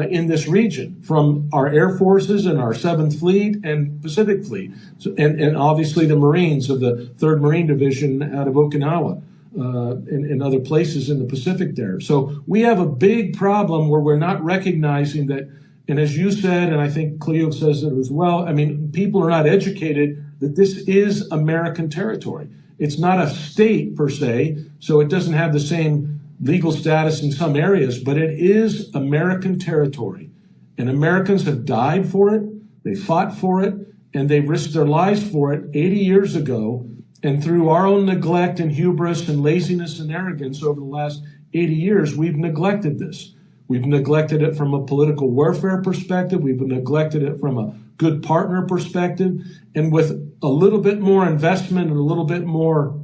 in this region, from our air forces and our 7th Fleet and Pacific Fleet, and obviously the Marines of the 3rd Marine Division out of Okinawa and other places in the Pacific there. So we have a big problem where we're not recognizing that, and as you said, and I think Cleo says it as well, I mean, people are not educated that this is American territory. It's not a state per se, so it doesn't have the same legal status in some areas, but it is American territory. And Americans have died for it, they fought for it, and they risked their lives for it 80 years ago. And through our own neglect and hubris and laziness and arrogance over the last 80 years, we've neglected this. We've neglected it from a political warfare perspective. We've neglected it from a good partner perspective. And with a little bit more investment and a little bit more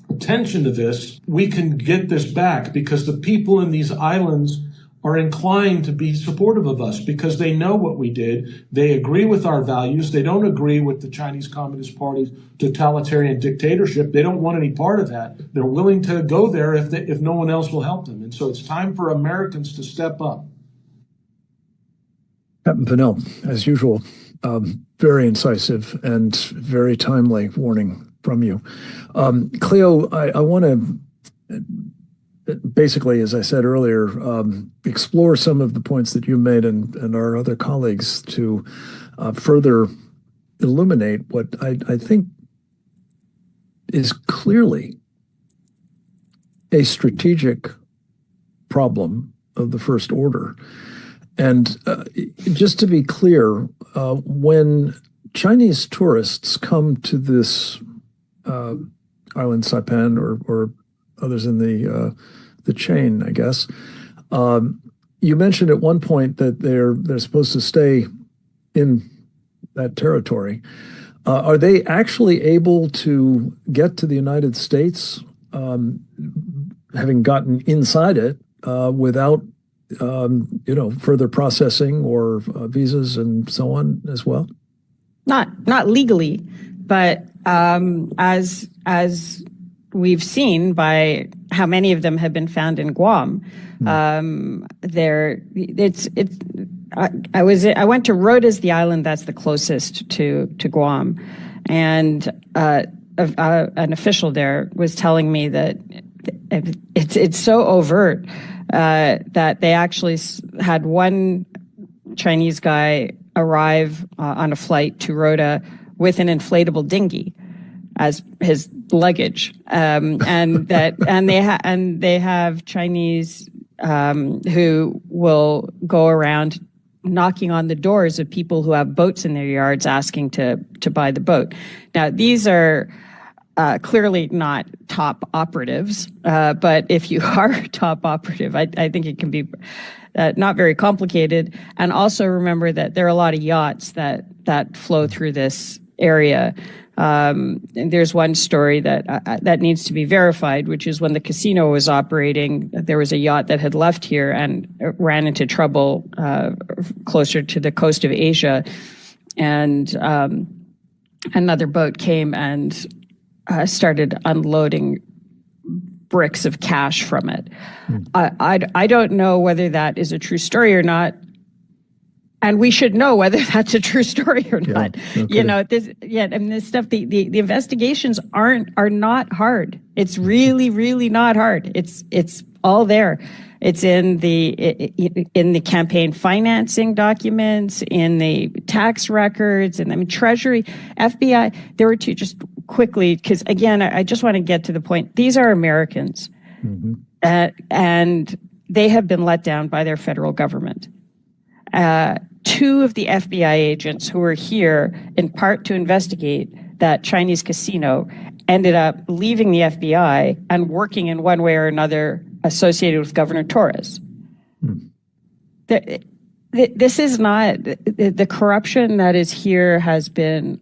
attention to this, we can get this back, because the people in these islands are inclined to be supportive of us because they know what we did. They agree with our values. They don't agree with the Chinese Communist Party's totalitarian dictatorship. They don't want any part of that. They're willing to go there if no one else will help them. And so it's time for Americans to step up. Captain Finel, as usual, very incisive and very timely warning from you. Cleo, I want to basically, as I said earlier, explore some of the points that you made and our other colleagues to further illuminate what I think is clearly a strategic problem of the first order. And just to be clear, when Chinese tourists come to this island Saipan or others in the chain, I guess. You mentioned at one point that they're supposed to stay in that territory. Are they actually able to get to the United States, having gotten inside it, without further processing or visas and so on as well? Not legally, but as we've seen by how many of them have been found in Guam, I went to Rodas, the island that's the closest to Guam, and an official there was telling me that it's so overt that they actually had one Chinese guy arrive on a flight to Rota with an inflatable dinghy as his luggage, and they have Chinese who will go around knocking on the doors of people who have boats in their yards asking to buy the boat. Now, these are clearly not top operatives, but if you are a top operative, I think it can be not very complicated. And also remember that there are a lot of yachts that flow through this area. And there's one story that needs to be verified, which is when the casino was operating, there was a yacht that had left here and ran into trouble closer to the coast of Asia. And another boat came and started unloading bricks of cash from it. I don't know whether that is a true story or not. And we should know whether that's a true story or not. Okay. This stuff, the investigations are not hard. It's really, really not hard. It's all there. It's in the campaign financing documents, in the tax records, and Treasury, FBI. There were two, just quickly, because again, I just want to get to the point. These are Americans, and they have been let down by their federal government. Two of the FBI agents who were here in part to investigate that Chinese casino ended up leaving the FBI and working in one way or another associated with Governor Torres. This is not, the corruption that is here has been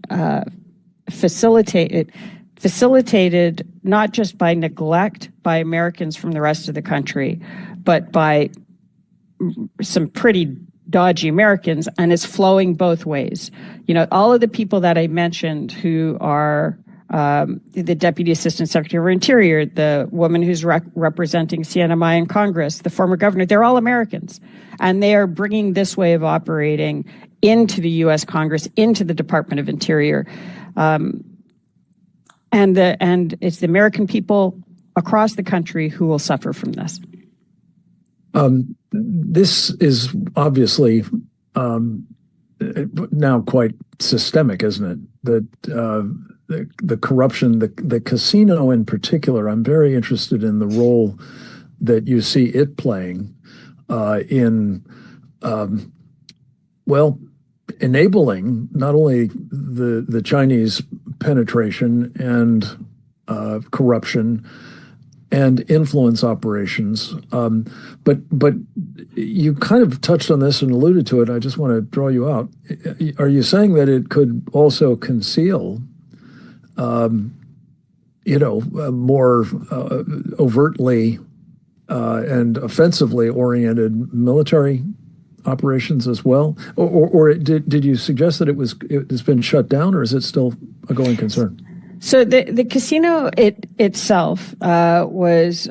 facilitated not just by neglect by Americans from the rest of the country, but by some pretty dodgy Americans, and it's flowing both ways. All of the people that I mentioned who are the Deputy Assistant Secretary of Interior, the woman who's representing CNMI in Congress, the former governor, they're all Americans. And they are bringing this way of operating into the U.S. Congress, into the Department of Interior. And it's the American people across the country who will suffer from this. This is obviously now quite systemic, isn't it? That the corruption, the casino in particular, I'm very interested in the role that you see it playing in, enabling not only the Chinese penetration and corruption and influence operations. But you kind of touched on this and alluded to it. I just want to draw you out. Are you saying that it could also conceal, more overtly and offensively oriented military operations as well? Or did you suggest that it's been shut down, or is it still a going concern? So the casino itself was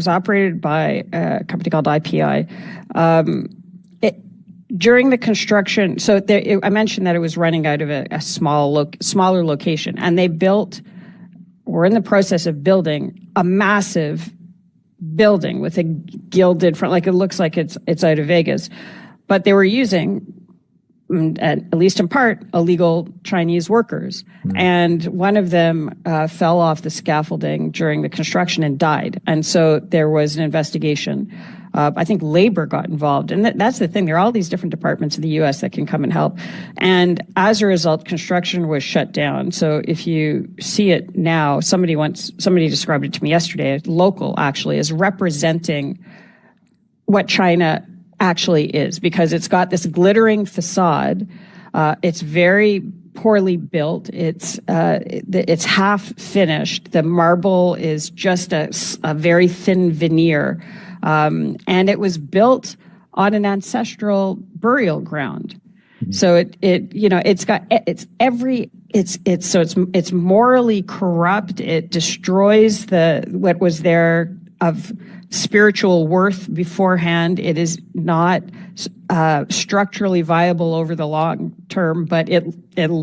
operated by a company called IPI. During the construction, I mentioned that it was running out of a smaller location, and we're in the process of building a massive building with a gilded front, like it looks like it's out of Vegas, but they were using, at least in part, illegal Chinese workers. And one of them fell off the scaffolding during the construction and died. And so there was an investigation. I think labor got involved. And that's the thing. There are all these different departments of the U.S. that can come and help. And as a result, construction was shut down. So if you see it now, somebody described it to me yesterday, a local actually, is representing what China actually is, because it's got this glittering facade. It's very poorly built. It's half finished. The marble is just a very thin veneer, and it was built on an ancestral burial ground. So it's morally corrupt. It destroys what was there of spiritual worth beforehand. It is not structurally viable over the long term, but it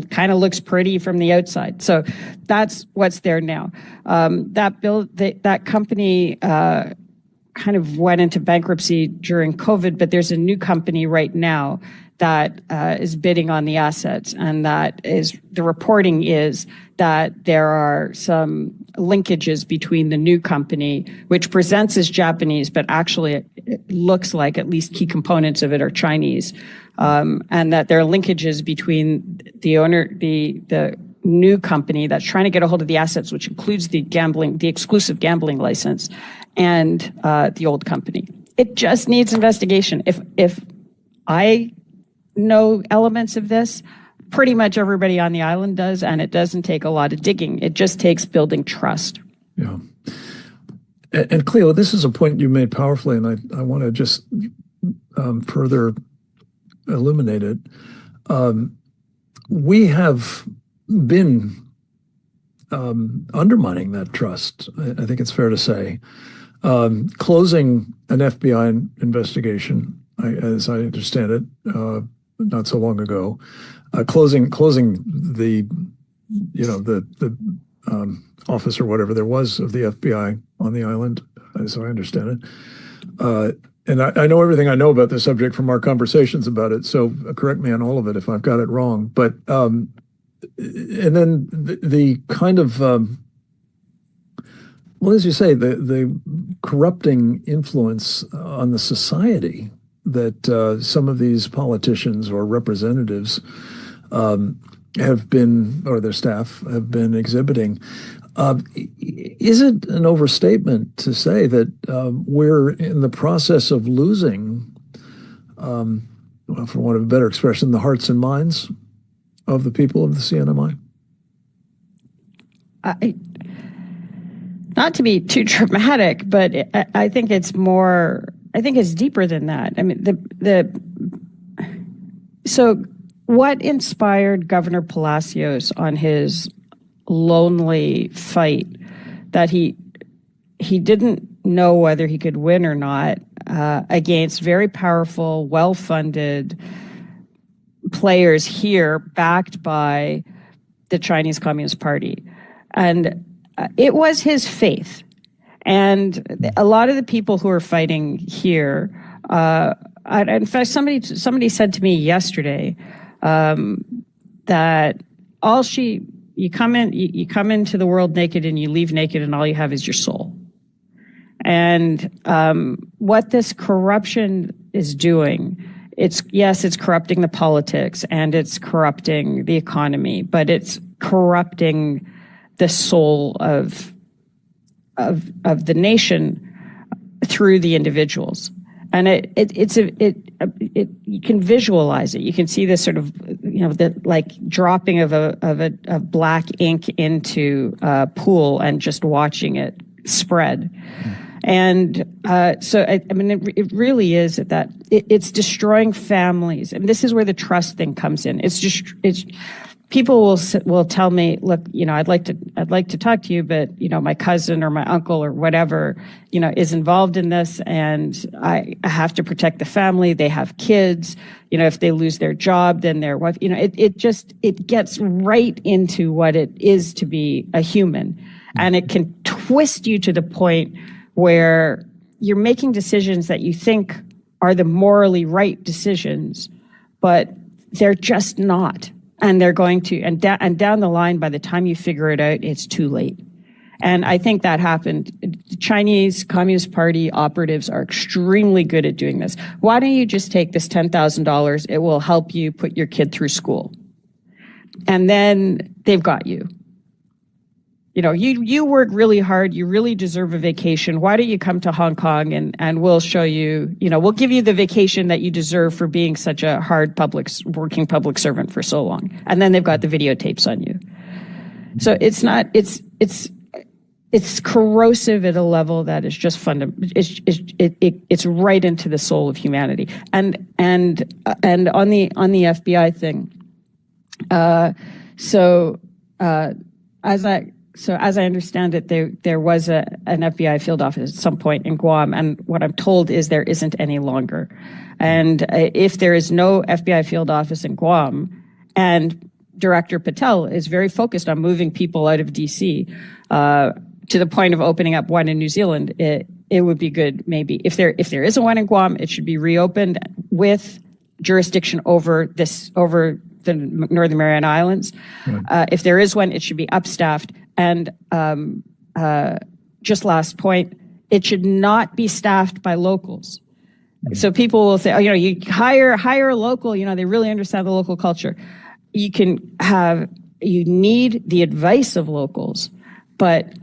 kind of looks pretty from the outside. So that's what's there now. That company kind of went into bankruptcy during COVID, but there's a new company right now that is bidding on the assets, and the reporting is that there are some linkages between the new company, which presents as Japanese, but actually it looks like at least key components of it are Chinese, and that there are linkages between the new company that's trying to get a hold of the assets, which includes the exclusive gambling license, and the old company. It just needs investigation. If I know elements of this, pretty much everybody on the island does, and it doesn't take a lot of digging. It just takes building trust. Yeah. And Cleo, this is a point you made powerfully, and I want to just further illuminate it. We have been undermining that trust. I think it's fair to say. Closing an FBI investigation, as I understand it, not so long ago, closing the office or whatever there was of the FBI on the island, as I understand it. And I know everything I know about the subject from our conversations about it, so correct me on all of it if I've got it wrong. But and then the kind of well, as you say, the corrupting influence on the society that some of these politicians or representatives have been, or their staff have been exhibiting. Is it an overstatement to say that we're in the process of losing, well, for want of a better expression, the hearts and minds of the people of the CNMI? Not to be too dramatic, but I think it's more. I think it's deeper than that. I mean, so what inspired Governor Palacios on his lonely fight that he didn't know whether he could win or not against very powerful, well-funded players here backed by the Chinese Communist Party. And it was his faith. And a lot of the people who are fighting here, in fact, somebody said to me yesterday that you come into the world naked and you leave naked, and all you have is your soul. And what this corruption is doing, it's corrupting the politics and it's corrupting the economy, but it's corrupting the soul of the nation through the individuals. And you can visualize it. You can see this sort of, the like dropping of black ink into a pool and just watching it spread. And so, I mean, it really is that it's destroying families. And this is where the trust thing comes in. People will tell me, look, I'd like to talk to you, but my cousin or my uncle or whatever, is involved in this, and I have to protect the family. They have kids. If they lose their job, then their wife. It gets right into what it is to be a human, and it can twist you to the point where you're making decisions that you think are the morally right decisions, but they're just not. And they're going to, and down the line, by the time you figure it out, it's too late. And I think that happened. The Chinese Communist Party operatives are extremely good at doing this. Why don't you just take this $10,000? It will help you put your kid through school. And then they've got you. You work really hard. You really deserve a vacation. Why don't you come to Hong Kong and we'll show you, we'll give you the vacation that you deserve for being such a hard working public servant for so long. And then they've got the videotapes on you. So it's corrosive at a level that is just fundamental. It's right into the soul of humanity. And on the FBI thing, as I understand it, there was an FBI field office at some point in Guam, and what I'm told is there isn't any longer. And if there is no FBI field office in Guam, and Director Patel is very focused on moving people out of D.C. To the point of opening up one in New Zealand, it would be good maybe if there isn't one in Guam, it should be reopened with jurisdiction over the Northern Mariana Islands. Right. If there is one, it should be upstaffed. And just last point, it should not be staffed by locals. Mm-hmm. So people will say, you hire a local, they really understand the local culture. You need the advice of locals, but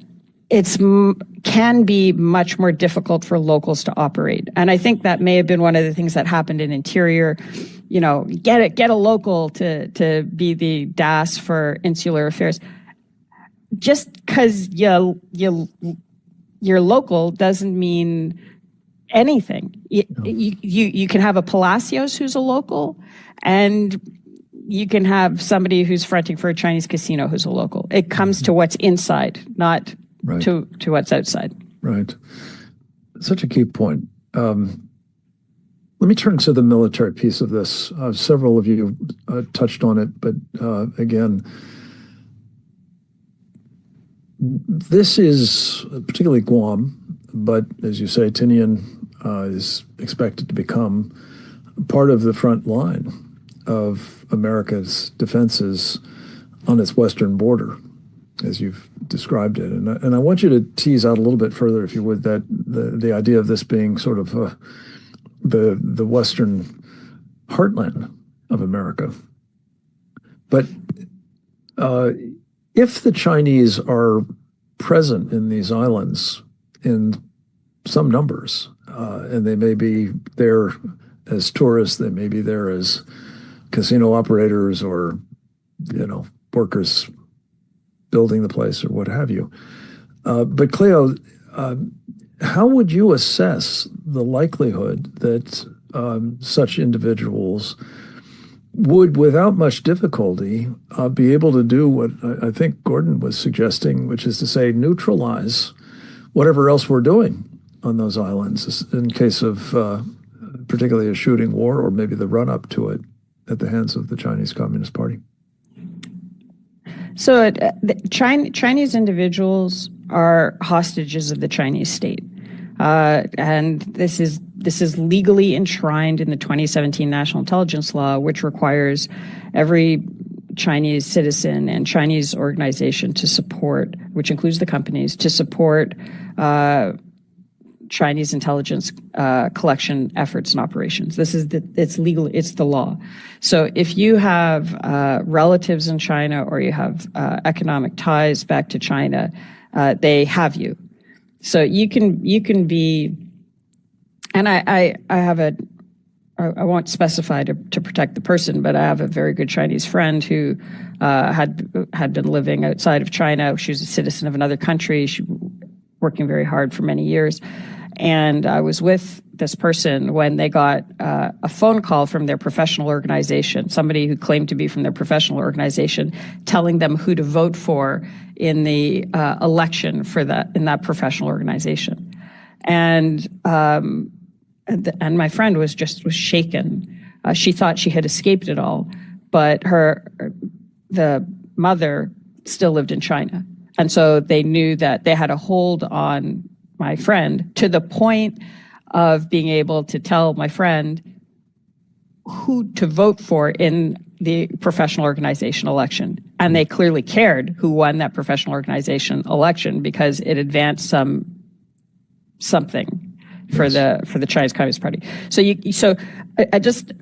can be much more difficult for locals to operate. And I think that may have been one of the things that happened in Interior. Get a local to be the DAS for insular affairs. Just because you're local doesn't mean anything. You can have a Palacios who's a local, and you can have somebody who's fronting for a Chinese casino who's a local. It comes to what's inside, not to what's outside. Right. Such a key point. Let me turn to the military piece of this. Several of you touched on it, but again, this is particularly Guam, but as you say, Tinian is expected to become part of the front line of America's defenses on its western border, as you've described it. And I want you to tease out a little bit further, if you would, that the idea of this being sort of the western heartland of America. But if the Chinese are present in these islands in some numbers, and they may be there as tourists, they may be there as casino operators or, workers building the place or what have you. But Cleo, how would you assess the likelihood that such individuals would, without much difficulty, be able to do what I think Gordon was suggesting, which is to say neutralize whatever else we're doing on those islands in case of particularly a shooting war or maybe the run-up to it at the hands of the Chinese Communist Party? So Chinese individuals are hostages of the Chinese state. And this is legally enshrined in the 2017 National Intelligence Law, which requires every Chinese citizen and Chinese organization to support, which includes the companies, to support Chinese intelligence collection efforts and operations. It's legal, it's the law. So if you have relatives in China or you have economic ties back to China, they have you. So you can be, and I won't specify to protect the person, but I have a very good Chinese friend who had been living outside of China. She was a citizen of another country. She working very hard for many years. And I was with this person when they got a phone call from their professional organization, somebody who claimed to be from their professional organization, telling them who to vote for in the election for in that professional organization. And my friend was shaken. She thought she had escaped it all, but the mother still lived in China. And so they knew that they had a hold on my friend to the point of being able to tell my friend who to vote for in the professional organization election. And they clearly cared who won that professional organization election because it advanced something for the Chinese Communist Party. So I just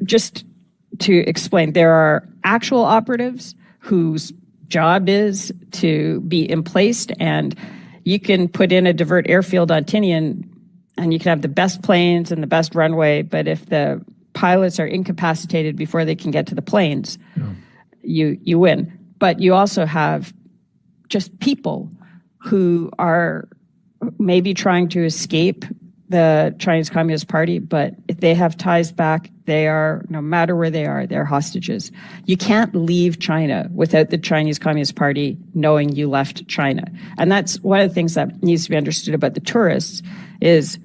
to explain, there are actual operatives whose job is to be emplaced, and you can put in a divert airfield on Tinian and you can have the best planes and the best runway, but if the pilots are incapacitated before they can get to the planes, you win. But you also have just people who are maybe trying to escape the Chinese Communist Party, but if they have ties back, they are, no matter where they are, they're hostages. You can't leave China without the Chinese Communist Party knowing you left China. And that's one of the things that needs to be understood about the tourists is,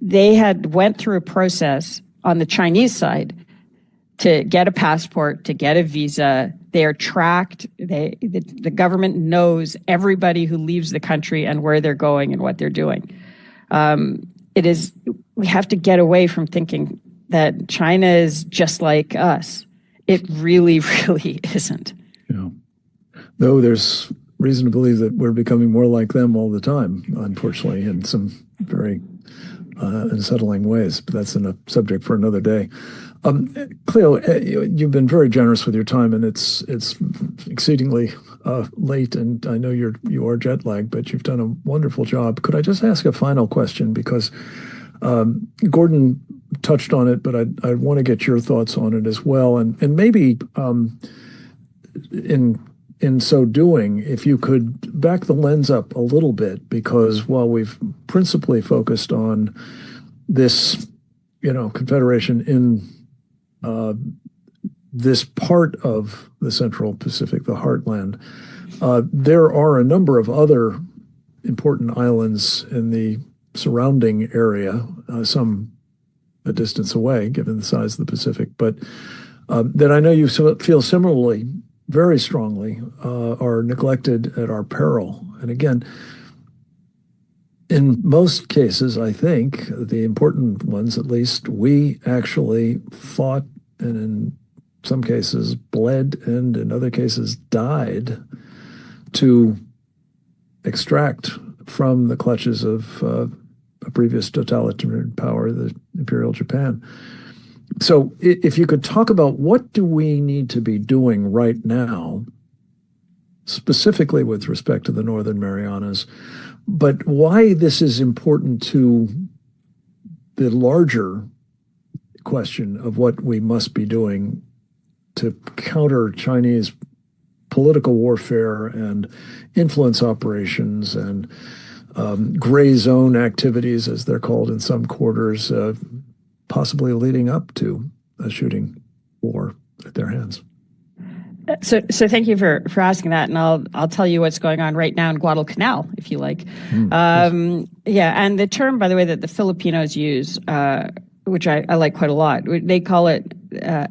they had went through a process on the Chinese side to get a passport, to get a visa. They are tracked. The government knows everybody who leaves the country and where they're going and what they're doing. We have to get away from thinking that China is just like us. It really, really isn't. Yeah. Though there's reason to believe that we're becoming more like them all the time, unfortunately, in some very unsettling ways. But that's a subject for another day. Cleo, you've been very generous with your time, and it's exceedingly late, and I know you are jet lagged, but you've done a wonderful job. Could I just ask a final question? Because Gordon touched on it, but I want to get your thoughts on it as well, and maybe in so doing, if you could back the lens up a little bit, because while we've principally focused on this, confederation in this part of the Central Pacific, the heartland, there are a number of other important islands in the surrounding area, some a distance away, given the size of the Pacific, but that I know you feel similarly, very strongly, are neglected at our peril. And again, in most cases, I think, the important ones at least, we actually fought and in some cases bled and in other cases died to extract from the clutches of a previous totalitarian power, the Imperial Japan. So if you could talk about what do we need to be doing right now, specifically with respect to the Northern Marianas, but why this is important to the larger question of what we must be doing to counter Chinese political warfare and influence operations and gray zone activities, as they're called in some quarters, possibly leading up to a shooting war at their hands. So thank you for asking that, and I'll tell you what's going on right now in Guadalcanal, if you like. Yeah, and the term, by the way, that the Filipinos use, which I like quite a lot, they call it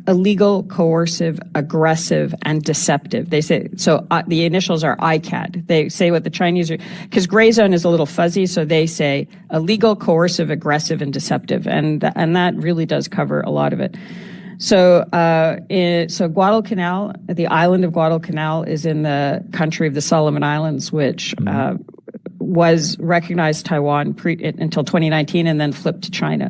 illegal, coercive, aggressive, and deceptive. They say, so the initials are ICAD. They say what the Chinese are, because gray zone is a little fuzzy, so they say illegal, coercive, aggressive, and deceptive, and that really does cover a lot of it. So Guadalcanal, the island of Guadalcanal, is in the country of the Solomon Islands, which was recognized Taiwan until 2019 and then flipped to China.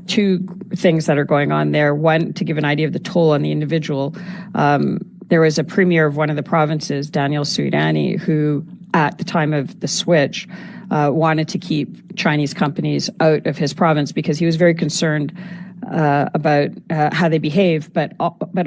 Two things that are going on there. One, to give an idea of the toll on the individual, there was a premier of one of the provinces, Daniel Suidani, who at the time of the switch wanted to keep Chinese companies out of his province because he was very concerned about how they behave, but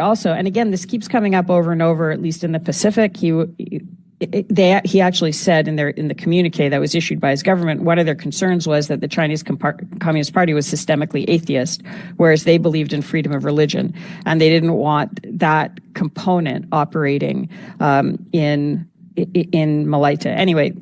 also, and again, this keeps coming up over and over, at least in the Pacific. He actually said in the communique that was issued by his government, one of their concerns was that the Chinese Communist Party was systemically atheist, whereas they believed in freedom of religion, and they didn't want that component operating in Malaita. Anyway,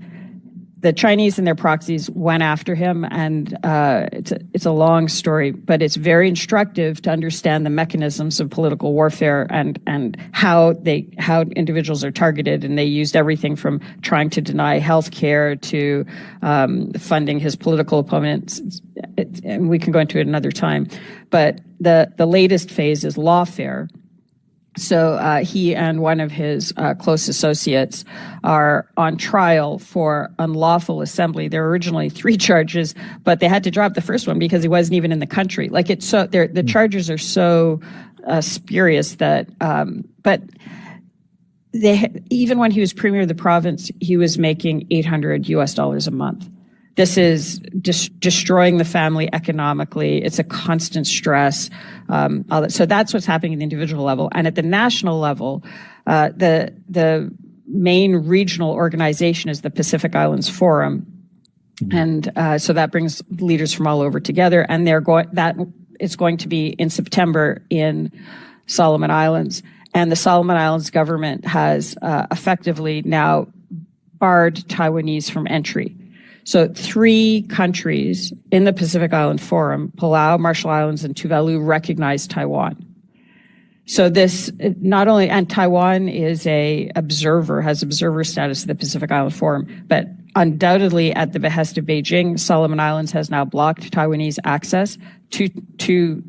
the Chinese and their proxies went after him, and it's a long story, but it's very instructive to understand the mechanisms of political warfare and how individuals are targeted. And they used everything from trying to deny health care to funding his political opponents. And we can go into it another time. But the latest phase is lawfare. So he and one of his close associates are on trial for unlawful assembly. There were originally 3 charges, but they had to drop the first one because he wasn't even in the country. Like it's so, the charges are so spurious that, but even when he was premier of the province, he was making $800 a month. This is destroying the family economically. It's a constant stress. So that's what's happening at the individual level. And at the national level, the main regional organization is the Pacific Islands Forum. And so that brings leaders from all over together. And it's going to be in September in Solomon Islands. And the Solomon Islands government has effectively now barred Taiwanese from entry. So 3 countries in the Pacific Island Forum, Palau, Marshall Islands, and Tuvalu, recognize Taiwan. So this not only, and Taiwan is has observer status at the Pacific Island Forum, but undoubtedly at the behest of Beijing, Solomon Islands has now blocked Taiwanese access to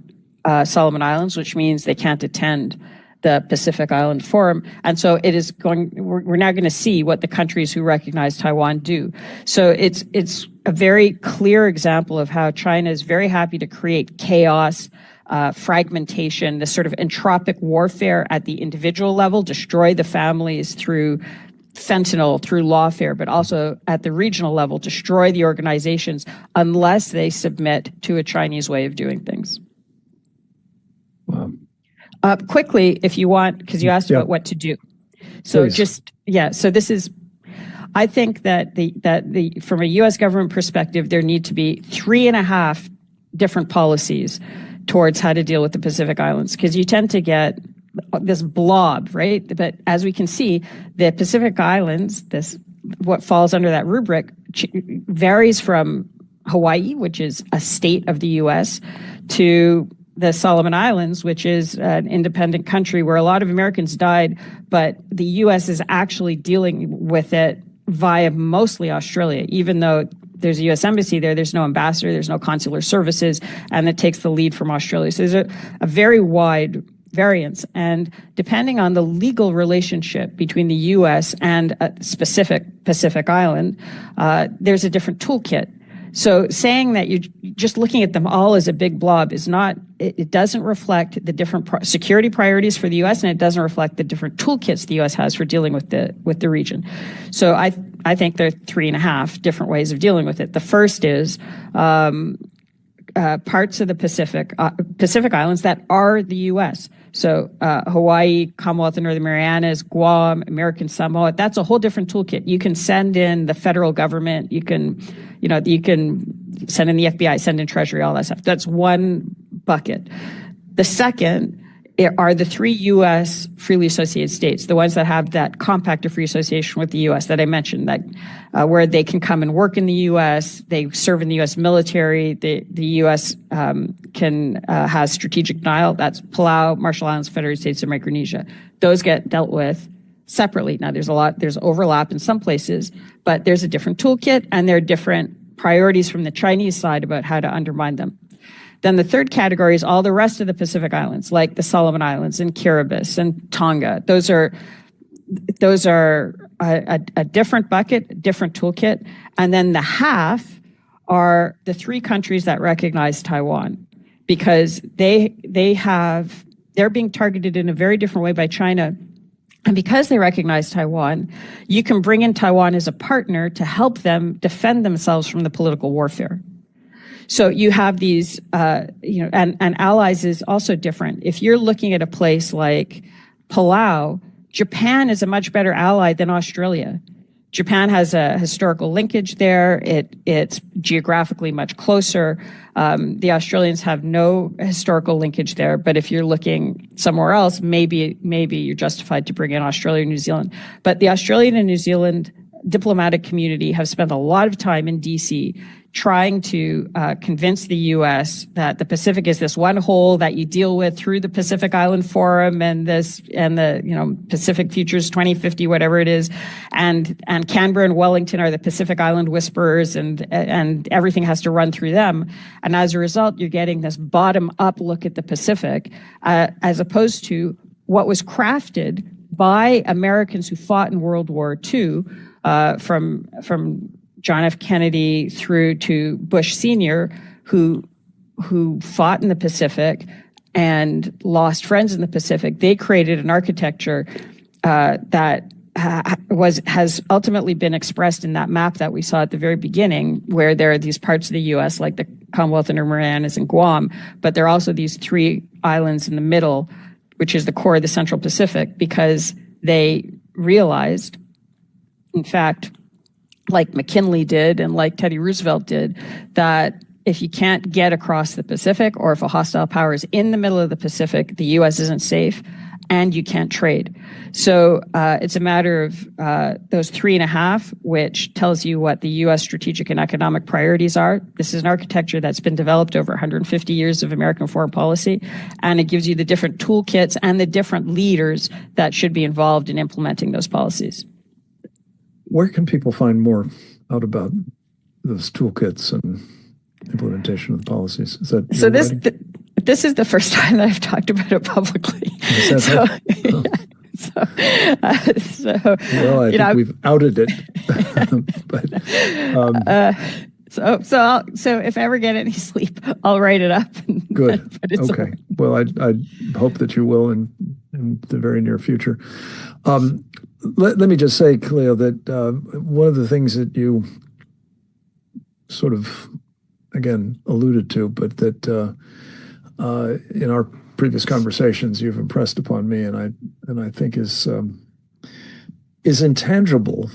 Solomon Islands, which means they can't attend the Pacific Island Forum. And so we're now going to see what the countries who recognize Taiwan do. So it's a very clear example of how China is very happy to create chaos, fragmentation, this sort of entropic warfare at the individual level, destroy the families through fentanyl, through lawfare, but also at the regional level, destroy the organizations unless they submit to a Chinese way of doing things. Wow. Quickly, if you want, because you asked about what to do. So Please. So this is, I think that from a U.S. government perspective, there need to be 3.5 different policies towards how to deal with the Pacific Islands, because you tend to get this blob, right? But as we can see, the Pacific Islands, what falls under that rubric, varies from Hawaii, which is a state of the U.S., to the Solomon Islands, which is an independent country where a lot of Americans died, but the U.S. is actually dealing with it via mostly Australia, even though there's a U.S. embassy there, there's no ambassador, there's no consular services, and it takes the lead from Australia. So there's a very wide variance. And depending on the legal relationship between the U.S. and a specific Pacific island, there's a different toolkit. So saying that you're just looking at them all as a big blob is not, it doesn't reflect the different security priorities for the U.S. and it doesn't reflect the different toolkits the U.S. has for dealing with the region. So I think there are 3.5 different ways of dealing with it. The first is parts of the Pacific Islands that are the U.S. So Hawaii, Commonwealth of Northern Marianas, Guam, American Samoa, that's a whole different toolkit. You can send in the federal government, you can send in the FBI, send in Treasury, all that stuff. That's one bucket. The second are the 3 U.S. freely associated states, the ones that have that compact of free association with the U.S. that I mentioned, that where they can come and work in the U.S., they serve in the U.S. military, the U.S. Has strategic denial. That's Palau, Marshall Islands, Federated States of Micronesia. Those get dealt with separately. Now, there's overlap in some places, but there's a different toolkit and there are different priorities from the Chinese side about how to undermine them. Then the third category is all the rest of the Pacific Islands, like the Solomon Islands and Kiribati and Tonga. Those are a different bucket, different toolkit. And then the half are the 3 countries that recognize Taiwan, because they're being targeted in a very different way by China. And because they recognize Taiwan, you can bring in Taiwan as a partner to help them defend themselves from the political warfare. So you have these, and allies is also different. If you're looking at a place like Palau, Japan is a much better ally than Australia. Japan has a historical linkage there. It's geographically much closer. The Australians have no historical linkage there. But if you're looking somewhere else, maybe you're justified to bring in Australia and New Zealand. But the Australian and New Zealand diplomatic community have spent a lot of time in DC trying to convince the U.S. that the Pacific is this one whole that you deal with through the Pacific Island Forum and the Pacific Futures 2050, whatever it is, and Canberra and Wellington are the Pacific Island whisperers, and everything has to run through them. And as a result, you're getting this bottom-up look at the Pacific, as opposed to what was crafted by Americans who fought in World War II, from John F. Kennedy through to Bush Sr., who fought in the Pacific and lost friends in the Pacific. They created an architecture that has ultimately been expressed in that map that we saw at the very beginning, where there are these parts of the U.S. like the Commonwealth of Northern Marianas and Guam, but there are also these 3 islands in the middle, which is the core of the Central Pacific, because they realized, in fact, like McKinley did and like Teddy Roosevelt did, that if you can't get across the Pacific, or if a hostile power is in the middle of the Pacific, the U.S. isn't safe and you can't trade. So it's a matter of those 3.5, which tells you what the U.S. strategic and economic priorities are. This is an architecture that's been developed over 150 years of American foreign policy, and it gives you the different toolkits and the different leaders that should be involved in implementing those policies. Where can people find more out about those toolkits and implementation of the policies? Is that so? This is the first time that I've talked about it publicly. So, well, I think we've outed it. But so if I ever get any sleep, I'll write it up. Good. Okay. Well, I hope that you will in the very near future. Let me just say, Khalil, that one of the things that you sort of, again, alluded to, but that in our previous conversations you've impressed upon me, and I think is intangible,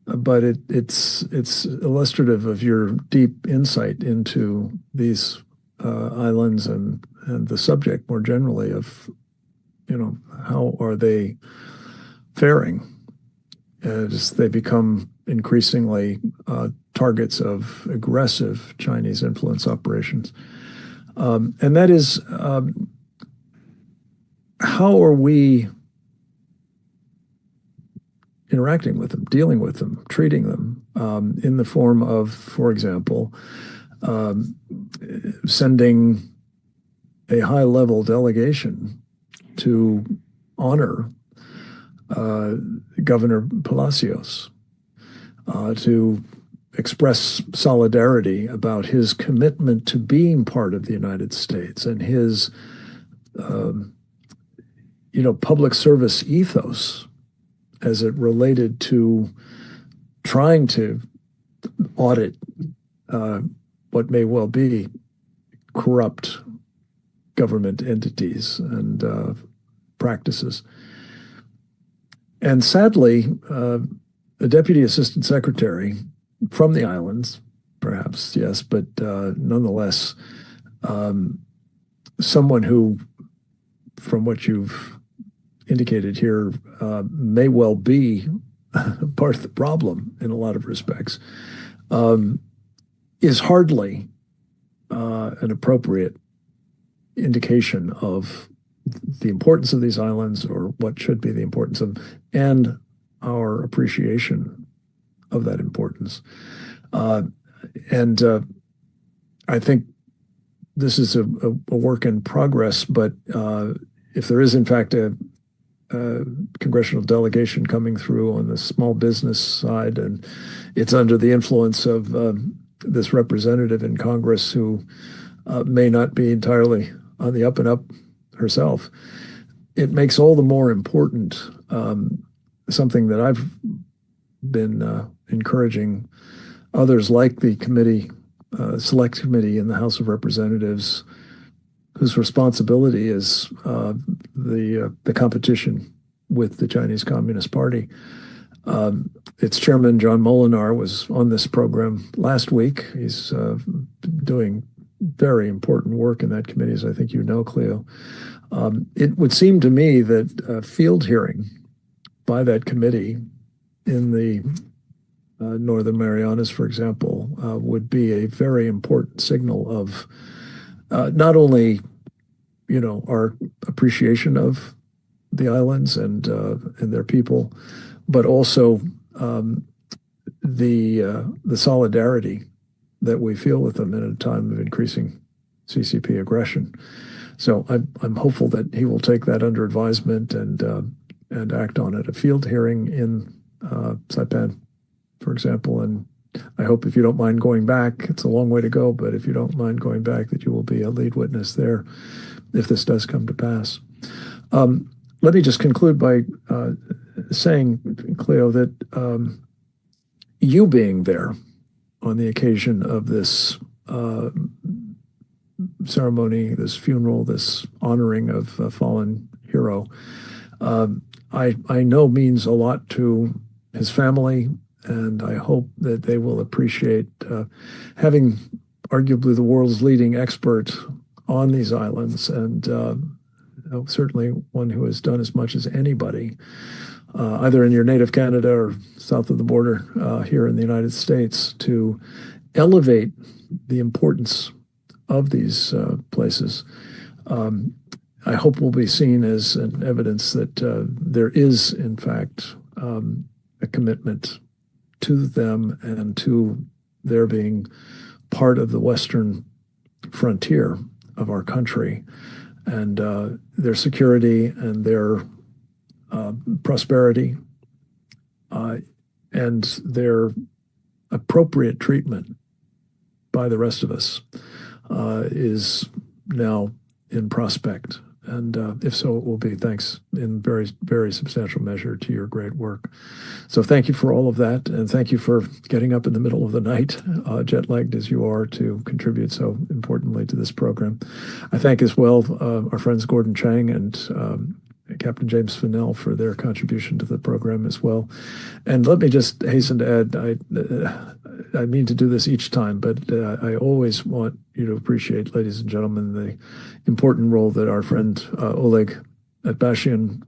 but it's illustrative of your deep insight into these islands and and the subject more generally of, how are they faring as they become increasingly targets of aggressive Chinese influence operations. And that is, how are we interacting with them, dealing with them, treating them in the form of, for example, sending a high-level delegation to honor Governor Palacios, to express solidarity about his commitment to being part of the United States and his, public service ethos as it related to trying to audit what may well be corrupt government entities and practices. And sadly, a deputy assistant secretary from the islands, perhaps, yes, but nonetheless, someone who, from what you've indicated here, may well be part of the problem in a lot of respects, is hardly an appropriate indication of the importance of these islands, or what should be the importance of them, and our appreciation of that importance. And I think this is a work in progress, but if there is in fact a congressional delegation coming through on the small business side, and it's under the influence of this representative in Congress who may not be entirely on the up and up herself, it makes all the more important something that I've been encouraging others like the committee, select committee in the House of Representatives, whose responsibility is the competition with the Chinese Communist Party. Its chairman, John Molinar, was on this program last week. He's doing very important work in that committee, as I think you know, Cleo. It would seem to me that a field hearing by that committee in the Northern Marianas, for example, would be a very important signal of not only, our appreciation of the islands and their people, but also the solidarity that we feel with them in a time of increasing CCP aggression. So I'm hopeful that he will take that under advisement and act on it. A field hearing in Saipan, for example, and I hope, if you don't mind going back, it's a long way to go, but if you don't mind going back, that you will be a lead witness there if this does come to pass. Let me just conclude by saying, Cleo, that you being there on the occasion of this ceremony, this funeral, this honoring of a fallen hero, I know means a lot to his family, and I hope that they will appreciate having arguably the world's leading expert on these islands, and certainly one who has done as much as anybody, either in your native Canada or south of the border here in the United States, to elevate the importance of these places. I hope will be seen as an evidence that there is, in fact, a commitment to them and to their being part of the western frontier of our country, and their security and their prosperity and their appropriate treatment by the rest of us is now in prospect. And if so, it will be thanks in very, very substantial measure to your great work. So thank you for all of that. And thank you for getting up in the middle of the night, jet-lagged as you are, to contribute so importantly to this program. I thank as well our friends Gordon Chang and Captain James Finel for their contribution to the program as well. And let me just hasten to add, I mean to do this each time, but I always want you to appreciate, ladies and gentlemen, the important role that our friend Oleg Atbashian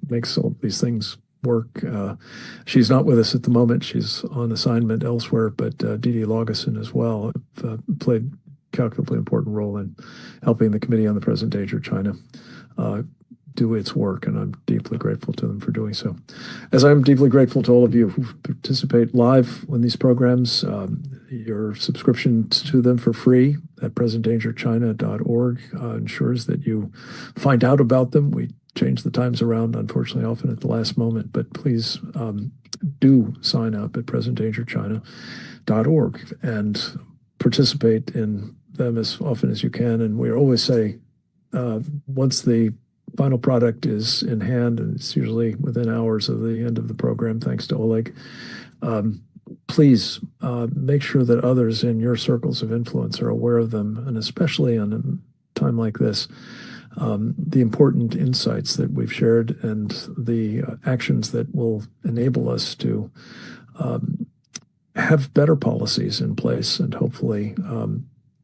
makes all these things work. She's not with us at the moment. She's on assignment elsewhere, but Didi Laugesen as well played calculably important role in helping the Committee on the Present Danger China do its work, and I'm deeply grateful to them for doing so. As I'm deeply grateful to all of you who participate live in these programs. Your subscription to them for free at presentdangerchina.org ensures that you find out about them. We change the times around, unfortunately, often at the last moment, but please do sign up at presentdangerchina.org and participate in them as often as you can. And we always say, once the final product is in hand, and it's usually within hours of the end of the program, thanks to Oleg, please make sure that others in your circles of influence are aware of them, and especially on a time like this, the important insights that we've shared and the actions that will enable us to have better policies in place and hopefully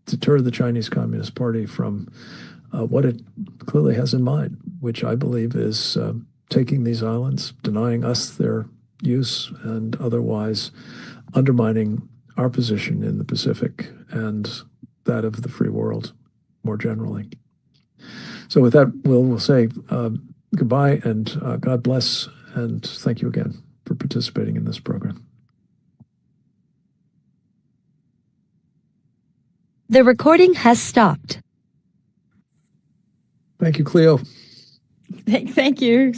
deter the Chinese Communist Party from what it clearly has in mind, which I believe is taking these islands, denying us their use, and otherwise undermining our position in the Pacific and that of the free world more generally. So with that, we'll say goodbye and God bless, and thank you again for participating in this program. The recording has stopped. Thank you, Cleo. Thank you.